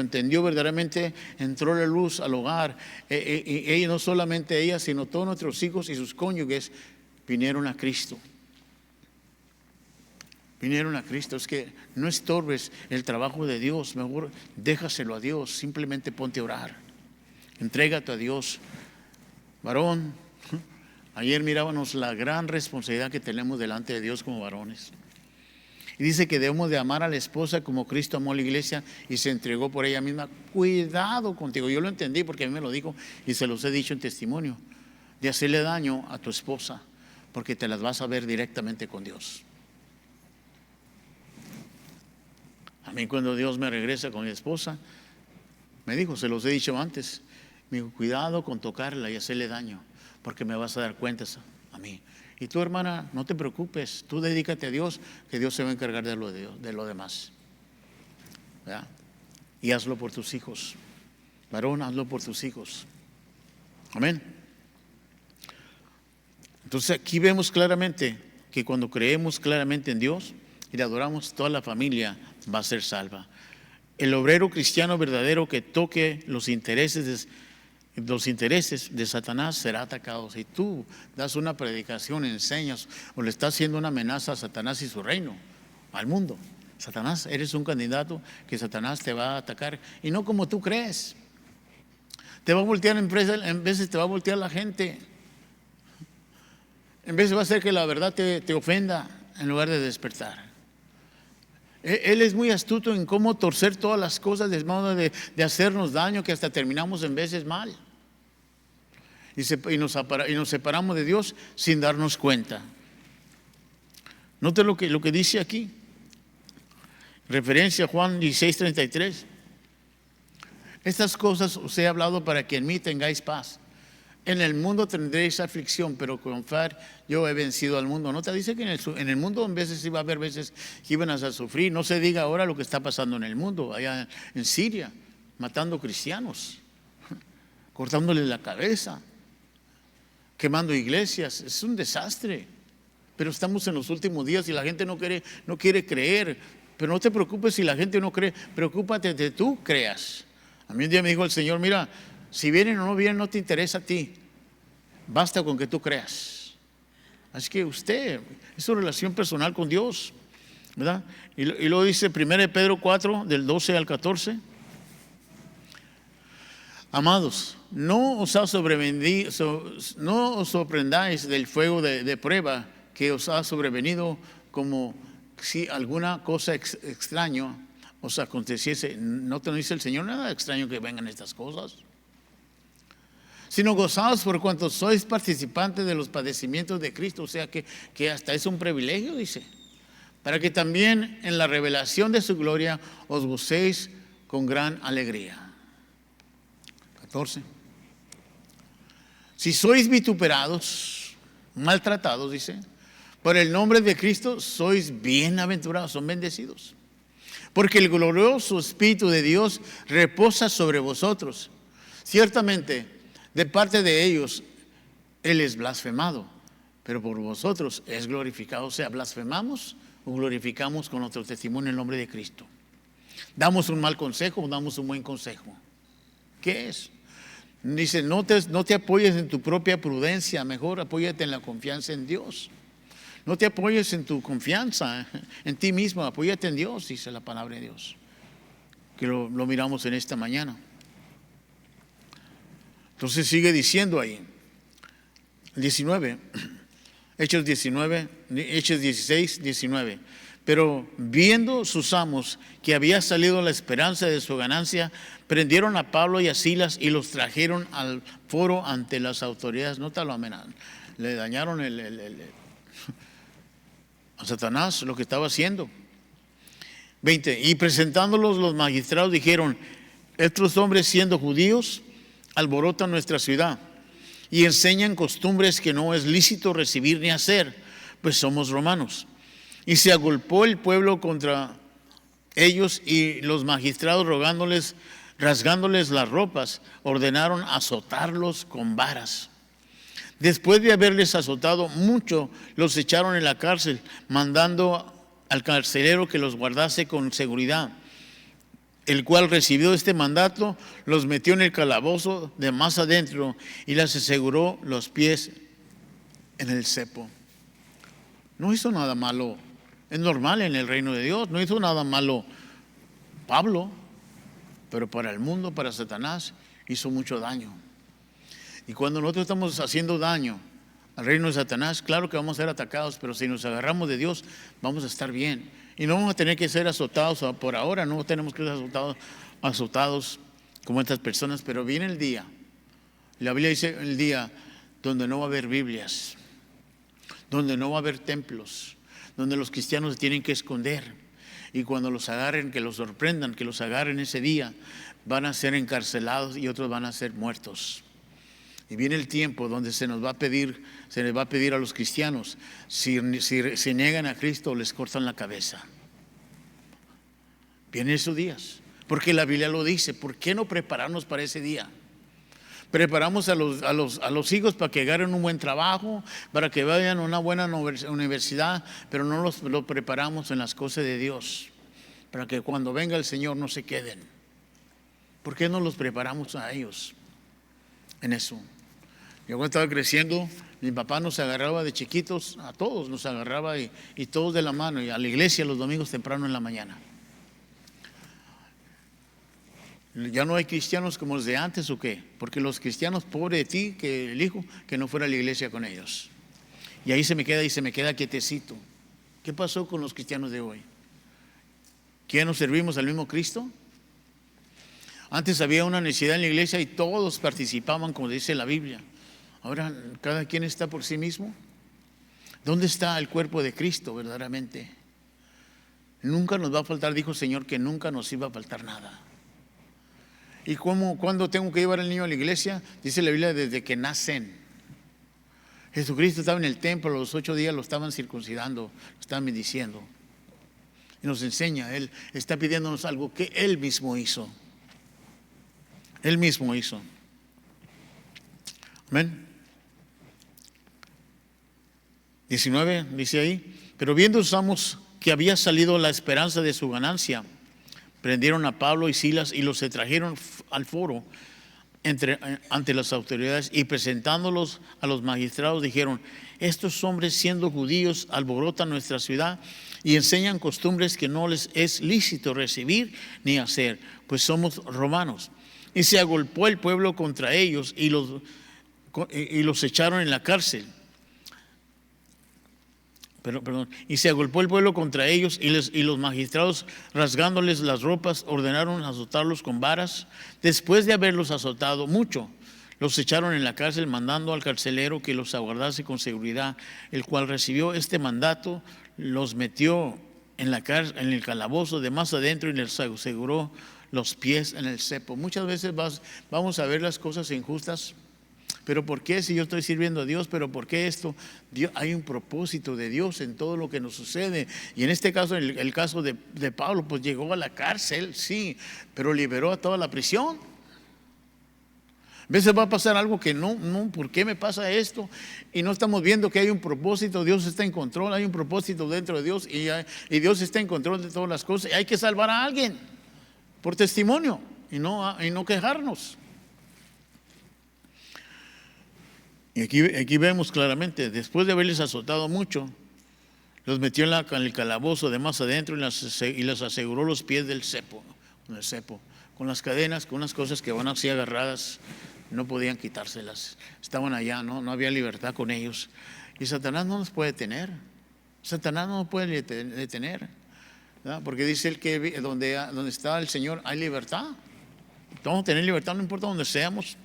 entendió verdaderamente, entró la luz al hogar. Ella, no solamente ella, sino todos nuestros hijos y sus cónyuges vinieron a Cristo. Es que no estorbes el trabajo de Dios, mejor déjaselo a Dios, simplemente ponte a orar. Entrégate a Dios. Varón, ayer mirábamos la gran responsabilidad que tenemos delante de Dios como varones. Y dice que debemos de amar a la esposa como Cristo amó a la iglesia y se entregó por ella misma. Cuidado contigo. Yo lo entendí porque a mí me lo dijo y se los he dicho en testimonio. De hacerle daño a tu esposa, porque te las vas a ver directamente con Dios. A mí, cuando Dios me regresa con mi esposa, me dijo, se los he dicho antes, me dijo: cuidado con tocarla y hacerle daño, porque me vas a dar cuentas a mí. Y tú, hermana, no te preocupes, tú dedícate a Dios, que Dios se va a encargar de lo demás. ¿Verdad? Y hazlo por tus hijos. Varón, hazlo por tus hijos. Amén. Entonces aquí vemos claramente que cuando creemos claramente en Dios y le adoramos, toda la familia va a ser salva. El obrero cristiano verdadero que toque los intereses de Satanás será atacado. Si tú das una predicación, enseñas o le estás haciendo una amenaza a Satanás y su reino, al mundo, Satanás, eres un candidato que Satanás te va a atacar, y no como tú crees. Te va a voltear en veces te va a voltear la gente. En veces va a hacer que la verdad te ofenda en lugar de despertar. Él es muy astuto en cómo torcer todas las cosas de modo de hacernos daño, que hasta terminamos en veces mal. Y nos separamos de Dios sin darnos cuenta. Note lo que dice aquí. Referencia a Juan 16:33. Estas cosas os he hablado para que en mí tengáis paz. En el mundo tendréis aflicción, pero confiad, yo he vencido al mundo. ¿No te dice que en el mundo en veces iba a haber veces que iban a sufrir? No se diga ahora lo que está pasando en el mundo, allá en Siria, matando cristianos, cortándoles la cabeza, quemando iglesias. Es un desastre. Pero estamos en los últimos días y la gente no quiere creer. Pero no te preocupes si la gente no cree, preocúpate de tú creas. A mí un día me dijo el Señor, mira, si vienen o no vienen no te interesa a ti, basta con que tú creas. Así que usted, es su relación personal con Dios, ¿verdad? Y luego dice 1 Pedro 4, del 12 al 14. Amados, no os sorprendáis del fuego de prueba que os ha sobrevenido, como si alguna cosa extraña os aconteciese. ¿No te dice el Señor nada extraño que vengan estas cosas? Sino gozaos por cuanto sois participantes de los padecimientos de Cristo. O sea que hasta es un privilegio, dice, para que también en la revelación de su gloria os gocéis con gran alegría. 14. Si sois vituperados, maltratados, dice, por el nombre de Cristo, sois bienaventurados, son bendecidos. Porque el glorioso Espíritu de Dios reposa sobre vosotros. Ciertamente, de parte de ellos, Él es blasfemado, pero por vosotros es glorificado. O sea, blasfemamos o glorificamos con nuestro testimonio en el nombre de Cristo. ¿Damos un mal consejo o damos un buen consejo? ¿Qué es? Dice, no te apoyes en tu propia prudencia, mejor apóyate en la confianza en Dios. No te apoyes en tu confianza en ti mismo, apóyate en Dios, dice la palabra de Dios. Que lo miramos en esta mañana. Entonces sigue diciendo ahí, 19, Hechos 16, 19. Pero viendo sus amos que había salido la esperanza de su ganancia, prendieron a Pablo y a Silas y los trajeron al foro ante las autoridades. Nótalo, amén. Le dañaron a Satanás lo que estaba haciendo. 20. Y presentándolos los magistrados dijeron, estos hombres siendo judíos alborotan nuestra ciudad y enseñan costumbres que no es lícito recibir ni hacer, pues somos romanos. Y se agolpó el pueblo contra ellos y los magistrados rasgándoles las ropas, ordenaron azotarlos con varas. Después de haberles azotado mucho, los echaron en la cárcel, mandando al carcelero que los guardase con seguridad, el cual recibió este mandato, los metió en el calabozo de más adentro y les aseguró los pies en el cepo. No hizo nada malo, es normal en el reino de Dios, no hizo nada malo Pablo, pero para el mundo, para Satanás, hizo mucho daño. Y cuando nosotros estamos haciendo daño al reino de Satanás, claro que vamos a ser atacados, pero si nos agarramos de Dios, vamos a estar bien. Y no vamos a tener que ser azotados por ahora, no tenemos que ser azotados como estas personas, pero viene el día. La Biblia dice el día donde no va a haber Biblias, donde no va a haber templos, donde los cristianos se tienen que esconder. Y cuando los agarren, que los sorprendan, que los agarren ese día, van a ser encarcelados y otros van a ser muertos. Y viene el tiempo donde se les va a pedir a los cristianos, si niegan a Cristo, les cortan la cabeza. Vienen esos días, porque la Biblia lo dice. ¿Por qué no prepararnos para ese día? Preparamos a los hijos para que agarren un buen trabajo, para que vayan a una buena universidad, pero no los preparamos en las cosas de Dios, para que cuando venga el Señor no se queden. ¿Por qué no los preparamos a ellos en eso? Yo cuando estaba creciendo, mi papá nos agarraba de chiquitos, a todos nos agarraba y todos de la mano, y a la iglesia los domingos temprano en la mañana. ¿Ya no hay cristianos como los de antes o qué? Porque los cristianos, pobre de ti, que el hijo, que no fuera a la iglesia con ellos. Y ahí se me queda quietecito. ¿Qué pasó con los cristianos de hoy? ¿Quién nos servimos al mismo Cristo? Antes había una necesidad en la iglesia y todos participaban, como dice la Biblia. Ahora cada quien está por sí mismo. ¿Dónde está el cuerpo de Cristo verdaderamente? Nunca nos va a faltar, dijo el Señor, que nunca nos iba a faltar nada. ¿Y cuándo tengo que llevar al niño a la iglesia? Dice la Biblia, desde que nacen. Jesucristo estaba en el templo, a los 8 días lo estaban circuncidando, lo estaban bendiciendo. Y nos enseña, Él está pidiéndonos algo que Él mismo hizo. Él mismo hizo. Amén. 19 dice ahí, pero viendo sus amos que había salido la esperanza de su ganancia, prendieron a Pablo y Silas y los trajeron al foro ante las autoridades, y presentándolos a los magistrados dijeron: estos hombres, siendo judíos, alborotan nuestra ciudad y enseñan costumbres que no les es lícito recibir ni hacer, pues somos romanos. Y se agolpó el pueblo contra ellos y los echaron en la cárcel. Y se agolpó el pueblo contra ellos y los magistrados, rasgándoles las ropas, ordenaron azotarlos con varas. Después de haberlos azotado mucho, los echaron en la cárcel, mandando al carcelero que los aguardase con seguridad, el cual recibió este mandato, los metió en el calabozo de más adentro y les aseguró los pies en el cepo. Muchas veces vamos a ver las cosas injustas. ¿Pero por qué si yo estoy sirviendo a Dios? ¿Pero por qué esto? Hay un propósito de Dios en todo lo que nos sucede. Y en este caso, el caso de Pablo, pues llegó a la cárcel, sí, pero liberó a toda la prisión. A veces va a pasar algo que no, ¿por qué me pasa esto? Y no estamos viendo que hay un propósito. Dios está en control, hay un propósito dentro de Dios, y Dios está en control de todas las cosas. Y hay que salvar a alguien por testimonio y no quejarnos. Y aquí vemos claramente, después de haberles azotado mucho, los metió en el calabozo de más adentro y les aseguró los pies del cepo, con las cadenas, con unas cosas que van así agarradas, no podían quitárselas, estaban allá, no había libertad con ellos. Y Satanás no nos puede detener, Satanás no nos puede detener, ¿verdad? Porque dice él que donde está el Señor hay libertad. Vamos a tener libertad, no importa donde seamos.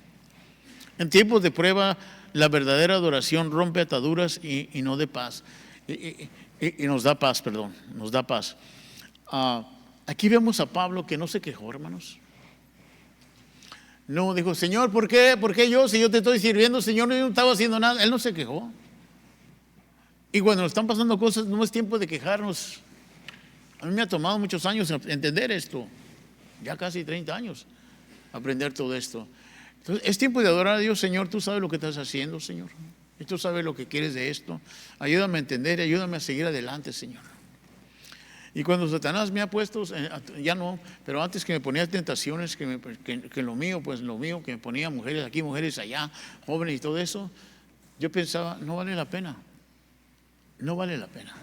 En tiempos de prueba, la verdadera adoración rompe ataduras y nos da paz. Y nos da paz, nos da paz. Aquí vemos a Pablo que no se quejó, hermanos. No dijo: Señor, ¿por qué? ¿Por qué yo? Si yo te estoy sirviendo, Señor, yo no estaba haciendo nada. Él no se quejó. Y cuando nos están pasando cosas, no es tiempo de quejarnos. A mí me ha tomado muchos años entender esto. Ya casi 30 años aprender todo esto. Entonces, es tiempo de adorar a Dios. Señor, tú sabes lo que estás haciendo, Señor. Y tú sabes lo que quieres de esto. Ayúdame a entender, ayúdame a seguir adelante, Señor. Y cuando Satanás me ha puesto, ya no, pero antes que me ponía tentaciones, que lo mío, que me ponía mujeres aquí, mujeres allá, jóvenes y todo eso, yo pensaba: no vale la pena. No vale la pena.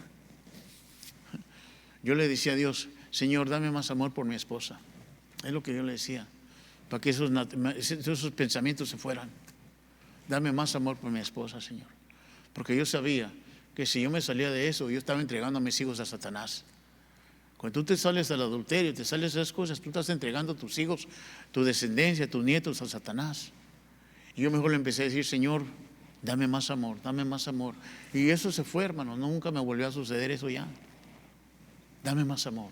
Yo le decía a Dios: Señor, dame más amor por mi esposa. Es lo que yo le decía, para que esos pensamientos se fueran. Dame más amor por mi esposa, Señor. Porque yo sabía que si yo me salía de eso, yo estaba entregando a mis hijos a Satanás. Cuando tú te sales al adulterio, te sales de esas cosas, tú estás entregando a tus hijos, tu descendencia, tus nietos a Satanás. Y yo mejor le empecé a decir: Señor, dame más amor, dame más amor. Y eso se fue, hermano, nunca me volvió a suceder eso ya. Dame más amor.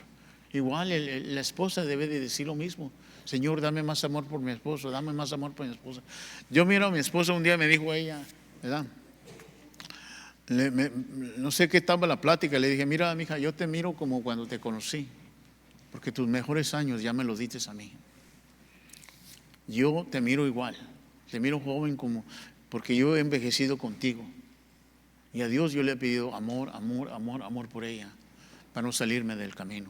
Igual la esposa debe de decir lo mismo: Señor, dame más amor por mi esposo, dame más amor por mi esposa. Yo miro a mi esposa, un día me dijo ella, ¿verdad? No sé qué estaba la plática, le dije: mira, mija, yo te miro como cuando te conocí, porque tus mejores años ya me los diste a mí. Yo te miro igual, te miro joven, porque yo he envejecido contigo. Y a Dios yo le he pedido amor, amor, amor, amor por ella, para no salirme del camino.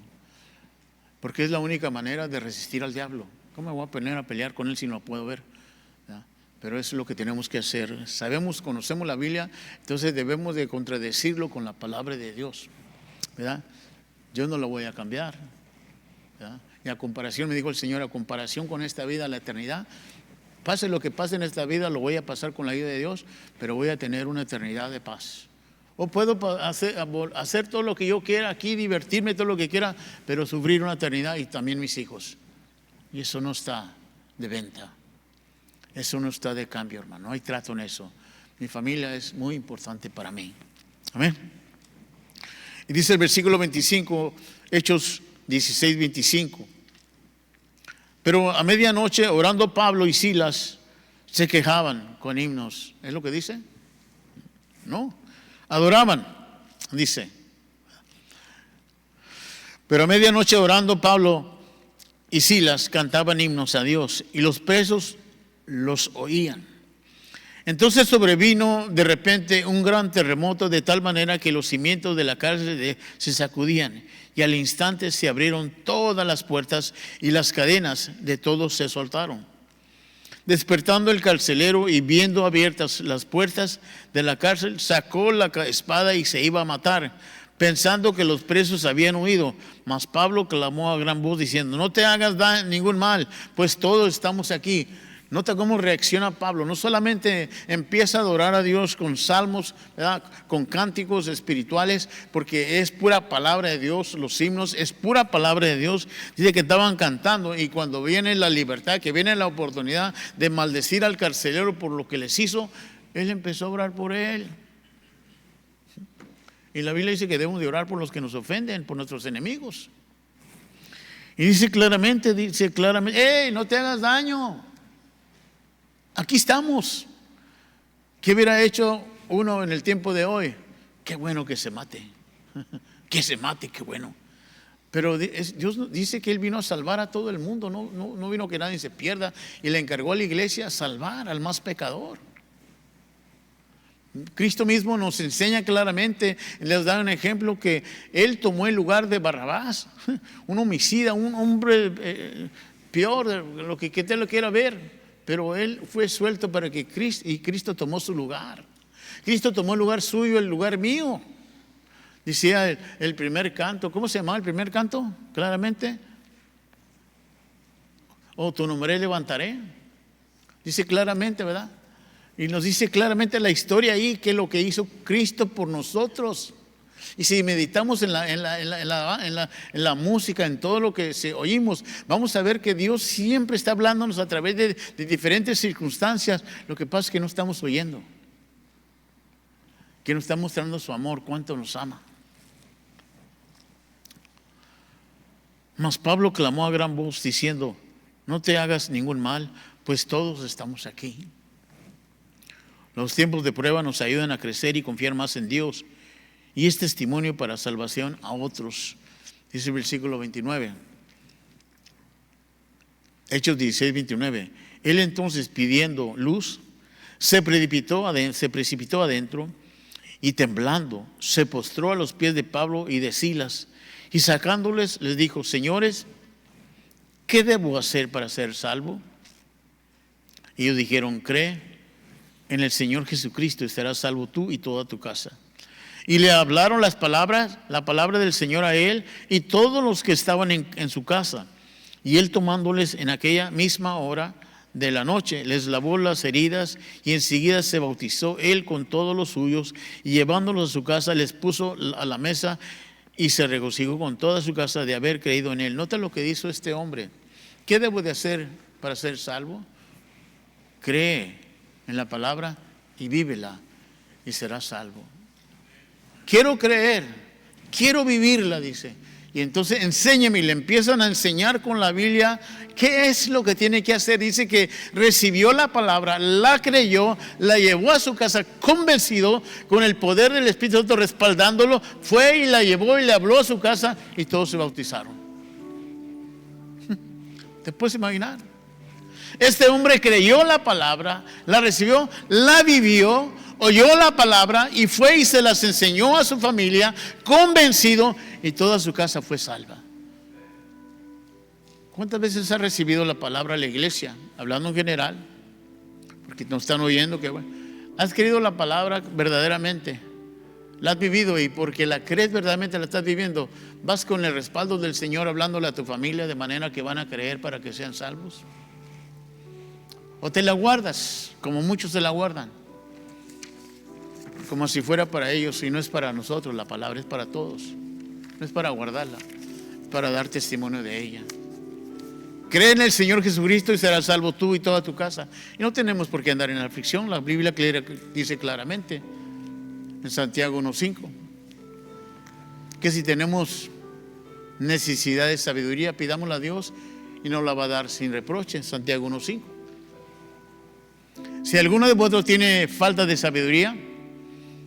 Porque es la única manera de resistir al diablo. ¿Cómo me voy a poner a pelear con él si no lo puedo ver? ¿Ya? Pero eso es lo que tenemos que hacer. Sabemos, conocemos la Biblia, entonces debemos de contradecirlo con la palabra de Dios, ¿verdad? Yo no lo voy a cambiar, ¿verdad? Y a comparación, me dijo el Señor, a comparación con esta vida, la eternidad, pase lo que pase en esta vida, lo voy a pasar con la ayuda de Dios, pero voy a tener una eternidad de paz. O puedo hacer todo lo que yo quiera aquí, divertirme todo lo que quiera, pero sufrir una eternidad, y también mis hijos. Y eso no está de venta. Eso no está de cambio, hermano. No hay trato en eso. Mi familia es muy importante para mí. Amén. Y dice el versículo 25, Hechos 16, 25. Pero a medianoche, orando Pablo y Silas, se quejaban con himnos. ¿Es lo que dice? No. Adoraban, dice. Pero a medianoche, orando Pablo y Silas, cantaban himnos a Dios, y los presos los oían. Entonces sobrevino de repente un gran terremoto, de tal manera que los cimientos de la cárcel se sacudían, y al instante se abrieron todas las puertas y las cadenas de todos se soltaron. Despertando el carcelero y viendo abiertas las puertas de la cárcel, sacó la espada y se iba a matar, pensando que los presos habían huido. Mas Pablo clamó a gran voz diciendo: no te hagas ningún mal, pues todos estamos aquí. Nota cómo reacciona Pablo. No solamente empieza a adorar a Dios con salmos, ¿verdad?, con cánticos espirituales, porque es pura palabra de Dios. Los himnos es pura palabra de Dios. Dice que estaban cantando, y cuando viene la libertad, que viene la oportunidad de maldecir al carcelero por lo que les hizo, él empezó a orar por él. Y la Biblia dice que debemos de orar por los que nos ofenden, por nuestros enemigos. Y dice claramente, ¡hey, no te hagas daño! Aquí estamos. ¿Qué hubiera hecho uno en el tiempo de hoy? Qué bueno que se mate. Que se mate, qué bueno. Pero Dios dice que Él vino a salvar a todo el mundo. No vino que nadie se pierda. Y le encargó a la iglesia salvar al más pecador. Cristo mismo nos enseña claramente, les da un ejemplo, que Él tomó el lugar de Barrabás, un homicida, un hombre peor de lo que te lo quiera ver. Pero Él fue suelto para que Cristo tomó su lugar. Cristo tomó el lugar suyo, el lugar mío. Decía el primer canto. ¿Cómo se llamaba el primer canto? Claramente. Tu nombre levantaré. Dice claramente, ¿verdad? Y nos dice claramente la historia ahí, que es lo que hizo Cristo por nosotros. Y si meditamos en la música, en todo lo que oímos, vamos a ver que Dios siempre está hablándonos a través de diferentes circunstancias. Lo que pasa es que no estamos oyendo, que nos está mostrando su amor, cuánto nos ama. Mas Pablo clamó a gran voz diciendo: no te hagas ningún mal, pues todos estamos aquí. Los tiempos de prueba nos ayudan a crecer y confiar más en Dios, y es testimonio para salvación a otros. Dice el versículo 29. Hechos 16, 29. Él entonces, pidiendo luz, se precipitó adentro, y temblando se postró a los pies de Pablo y de Silas, y sacándoles les dijo: señores, ¿qué debo hacer para ser salvo? Y ellos dijeron: cree en el Señor Jesucristo y serás salvo tú y toda tu casa. Y le hablaron la palabra del Señor a él y todos los que estaban en su casa. Y él, tomándoles en aquella misma hora de la noche, les lavó las heridas, y enseguida se bautizó él con todos los suyos, y llevándolos a su casa les puso a la mesa, y se regocijó con toda su casa de haber creído en él. Nota lo que hizo este hombre. ¿Qué debo de hacer para ser salvo? Cree en la palabra y vívela, y serás salvo. Quiero creer, quiero vivirla, dice. Y entonces enséñeme, y le empiezan a enseñar con la Biblia qué es lo que tiene que hacer. Dice que recibió la palabra, la creyó, la llevó a su casa convencido, con el poder del Espíritu Santo respaldándolo. Fue y la llevó y le habló a su casa, y todos se bautizaron. ¿Te puedes imaginar? Este hombre creyó la palabra, la recibió, la vivió, oyó la palabra y fue y se las enseñó a su familia, convencido, y toda su casa fue salva. ¿Cuántas veces ha recibido la palabra la iglesia? Hablando en general, porque nos están oyendo. ¿Has creído la palabra verdaderamente? La has vivido, y porque la crees verdaderamente, la estás viviendo, vas con el respaldo del Señor hablándole a tu familia de manera que van a creer para que sean salvos. O te la guardas, como muchos se la guardan, como si fuera para ellos, y no es para nosotros. La palabra es para todos. No es para guardarla, es para dar testimonio de ella. Cree en el Señor Jesucristo y serás salvo tú y toda tu casa. Y no tenemos por qué andar en aflicción. La Biblia dice claramente en Santiago 1:5 que si tenemos necesidad de sabiduría, pidámosla a Dios, y nos la va a dar sin reproche. Santiago 1:5. Si alguno de vosotros tiene falta de sabiduría,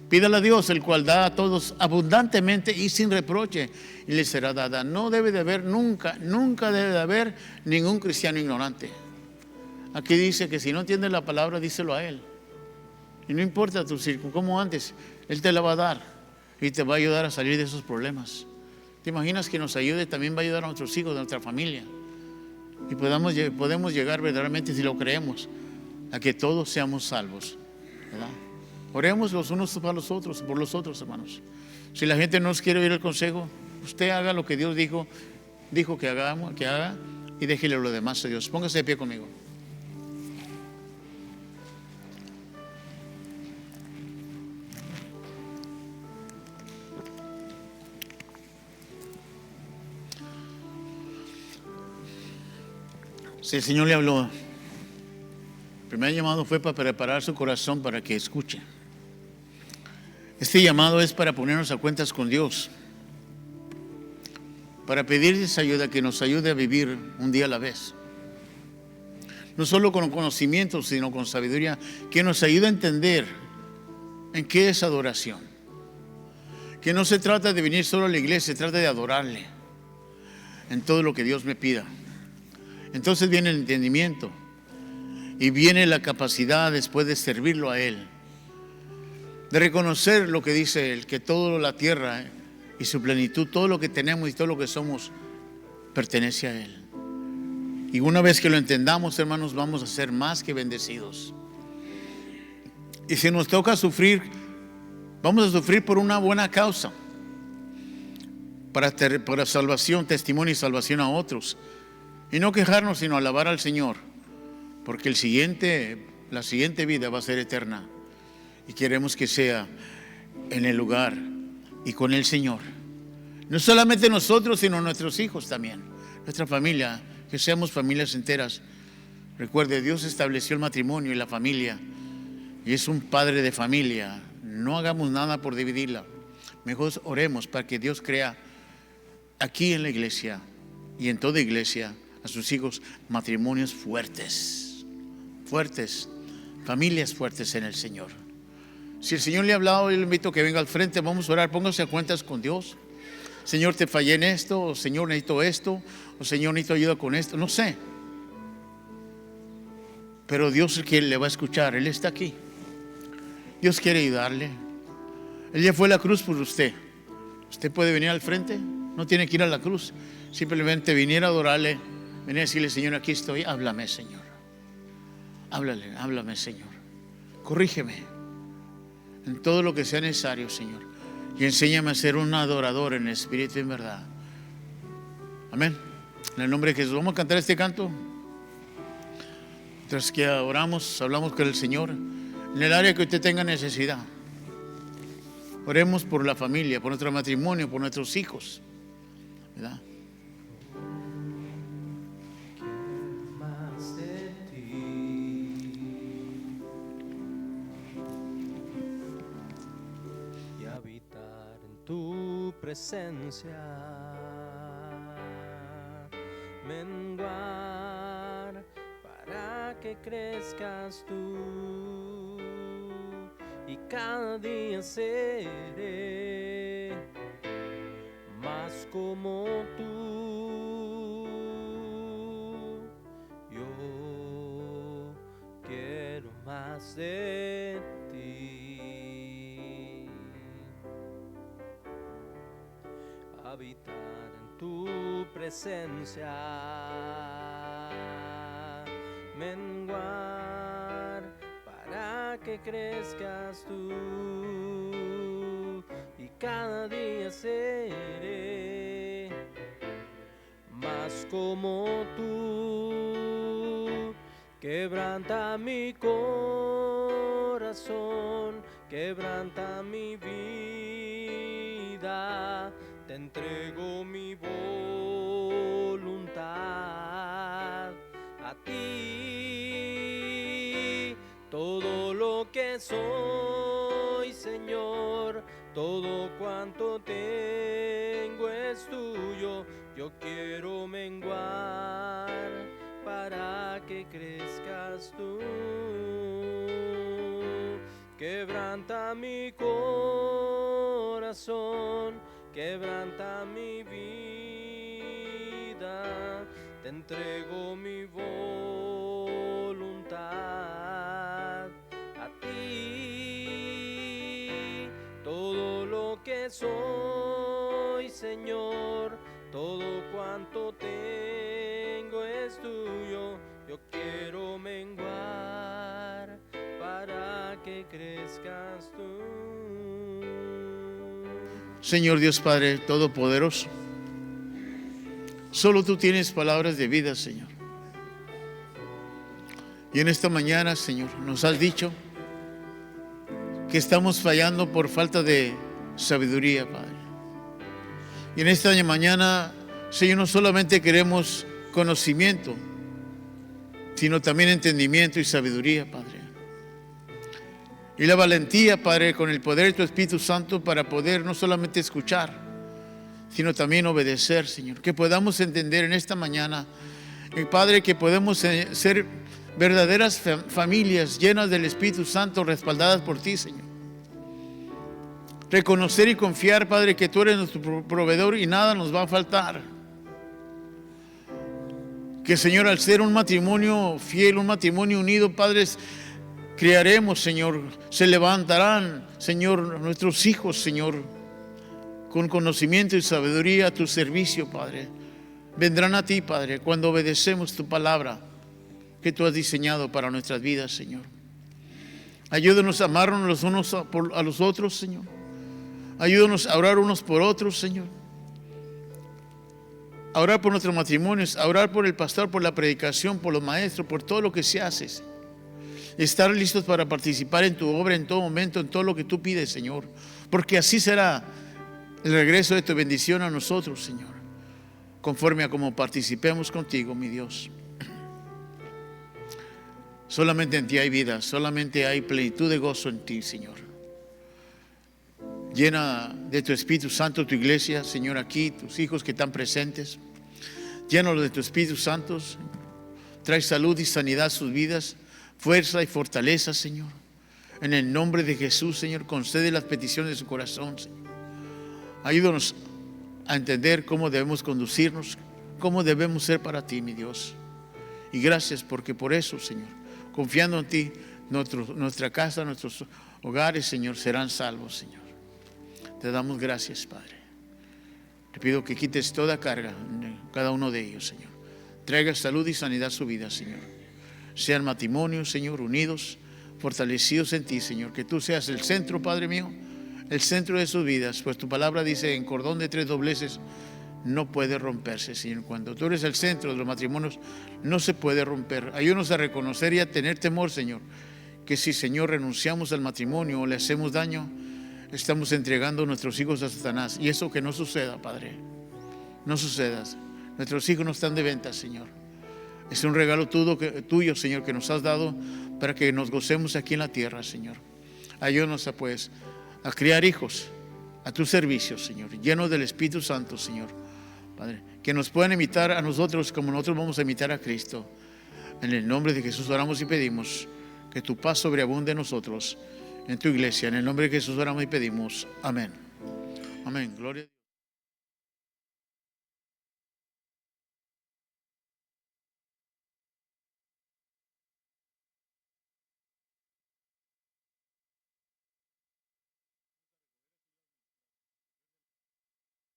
pídala a Dios, el cual da a todos abundantemente y sin reproche, y le será dada. No debe de haber nunca debe de haber ningún cristiano ignorante. Aquí dice que si no entiendes la palabra, díselo a Él. Y no importa tu circo, como antes, Él te la va a dar y te va a ayudar a salir de esos problemas. ¿Te imaginas que nos ayude? También va a ayudar a nuestros hijos, a nuestra familia. Y podemos llegar verdaderamente, si lo creemos, a que todos seamos salvos, ¿verdad? Oremos los unos para los otros, por los otros, hermanos. Si la gente no nos quiere oír el consejo, usted haga lo que Dios dijo que haga, y déjele lo demás a Dios. Póngase de pie conmigo. Si el Señor le habló, el primer llamado fue para preparar su corazón para que escuche. Este llamado es para ponernos a cuentas con Dios, para pedirles ayuda, que nos ayude a vivir un día a la vez. No solo con conocimiento, sino con sabiduría, que nos ayude a entender en qué es adoración. Que no se trata de venir solo a la iglesia, se trata de adorarle en todo lo que Dios me pida. Entonces viene el entendimiento y viene la capacidad después de servirlo a Él, de reconocer lo que dice Él, que toda la tierra y su plenitud, todo lo que tenemos y todo lo que somos, pertenece a Él. Y una vez que lo entendamos, hermanos, vamos a ser más que bendecidos. Y si nos toca sufrir, vamos a sufrir por una buena causa, para salvación, testimonio y salvación a otros. Y no quejarnos, sino alabar al Señor, porque la siguiente vida va a ser eterna. Y queremos que sea en el lugar y con el Señor. No solamente nosotros, sino nuestros hijos también, nuestra familia, que seamos familias enteras. Recuerde, Dios estableció el matrimonio y la familia, y es un padre de familia. No hagamos nada por dividirla. Mejor oremos para que Dios crea aquí en la iglesia y en toda iglesia a sus hijos matrimonios fuertes, familias fuertes en el Señor. Si el Señor le ha hablado, yo le invito a que venga al frente. Vamos a orar, póngase a cuentas con Dios. Señor, te fallé en esto, o Señor, necesito esto, o Señor, necesito ayuda con esto, no sé. Pero Dios es el que le va a escuchar. Él está aquí. Dios quiere ayudarle. Él ya fue a la cruz por usted. Usted puede venir al frente, no tiene que ir a la cruz. Simplemente venir a adorarle, venir a decirle: Señor, aquí estoy, háblame, Señor. Háblame, Señor. Corrígeme en todo lo que sea necesario, Señor. Y enséñame a ser un adorador en espíritu y en verdad. Amén. En el nombre de Jesús. Vamos a cantar este canto. Tras que oramos, hablamos con el Señor en el área que usted tenga necesidad. Oremos por la familia, por nuestro matrimonio, por nuestros hijos, ¿verdad? Más de ti y habitar en tu presencia, menguar para que crezcas tú, y cada día seré más como tú. Yo quiero más de ti, habitar en tu presencia, menguar para que crezcas tú, y cada día seré más como tú. Quebranta mi corazón, quebranta mi vida, te entrego mi voluntad a ti. Todo lo que soy, Señor, todo cuanto tengo es tuyo. Yo quiero menguar seas tú. Quebranta mi corazón, quebranta mi vida, te entrego mi voluntad a ti. Todo lo que soy, Señor, todo cuanto tengo es tuyo. Yo quiero menguar para que crezcas tú. Señor Dios Padre Todopoderoso, solo tú tienes palabras de vida, Señor. Y en esta mañana, Señor, nos has dicho que estamos fallando por falta de sabiduría, Padre. Y en esta mañana, Señor, no solamente queremos conocimiento, sino también entendimiento y sabiduría, Padre. Y la valentía, Padre, con el poder de tu Espíritu Santo para poder no solamente escuchar, sino también obedecer, Señor. Que podamos entender en esta mañana, Padre, que podemos ser verdaderas familias llenas del Espíritu Santo, respaldadas por ti, Señor. Reconocer y confiar, Padre, que tú eres nuestro proveedor y nada nos va a faltar. Que, Señor, al ser un matrimonio fiel, un matrimonio unido, padres, criaremos, Señor, se levantarán, Señor, nuestros hijos, Señor, con conocimiento y sabiduría a tu servicio, Padre. Vendrán a ti, Padre, cuando obedecemos tu palabra que tú has diseñado para nuestras vidas, Señor. Ayúdanos a amarnos los unos a los otros, Señor. Ayúdanos a orar unos por otros, Señor. A orar por nuestros matrimonios, a orar por el pastor, por la predicación, por los maestros, por todo lo que se hace. Estar listos para participar en tu obra en todo momento, en todo lo que tú pides, Señor. Porque así será el regreso de tu bendición a nosotros, Señor. Conforme a cómo participemos contigo, mi Dios. Solamente en ti hay vida, solamente hay plenitud de gozo en ti, Señor. Llena de tu Espíritu Santo tu iglesia, Señor, aquí, tus hijos que están presentes. Llénalos de tu Espíritu Santo. Trae salud y sanidad a sus vidas, fuerza y fortaleza, Señor. En el nombre de Jesús, Señor, concede las peticiones de su corazón, Señor. Ayúdanos a entender cómo debemos conducirnos, cómo debemos ser para ti, mi Dios. Y gracias porque por eso, Señor, confiando en ti, nuestra casa, nuestros hogares, Señor, serán salvos, Señor. Te damos gracias, Padre. Te pido que quites toda carga en cada uno de ellos, Señor. Traiga salud y sanidad a su vida, Señor. Sean matrimonios, Señor, unidos, fortalecidos en ti, Señor. Que tú seas el centro, Padre mío, el centro de sus vidas. Pues tu palabra dice, en cordón de 3 dobleces no puede romperse, Señor. Cuando tú eres el centro de los matrimonios, no se puede romper. Ayúdanos a reconocer y a tener temor, Señor. Que si, Señor, renunciamos al matrimonio o le hacemos daño, estamos entregando a nuestros hijos a Satanás. Y eso que no suceda, Padre. No suceda. Nuestros hijos no están de venta, Señor. Es un regalo tuyo, Señor, que nos has dado para que nos gocemos aquí en la tierra, Señor. Ayúdanos a criar hijos a tu servicio, Señor, llenos del Espíritu Santo, Señor. Padre, que nos puedan imitar a nosotros como nosotros vamos a imitar a Cristo. En el nombre de Jesús oramos y pedimos que tu paz sobreabunde en nosotros, en tu iglesia. En el nombre de Jesús oramos y pedimos. Amén. Amén. Gloria a Dios.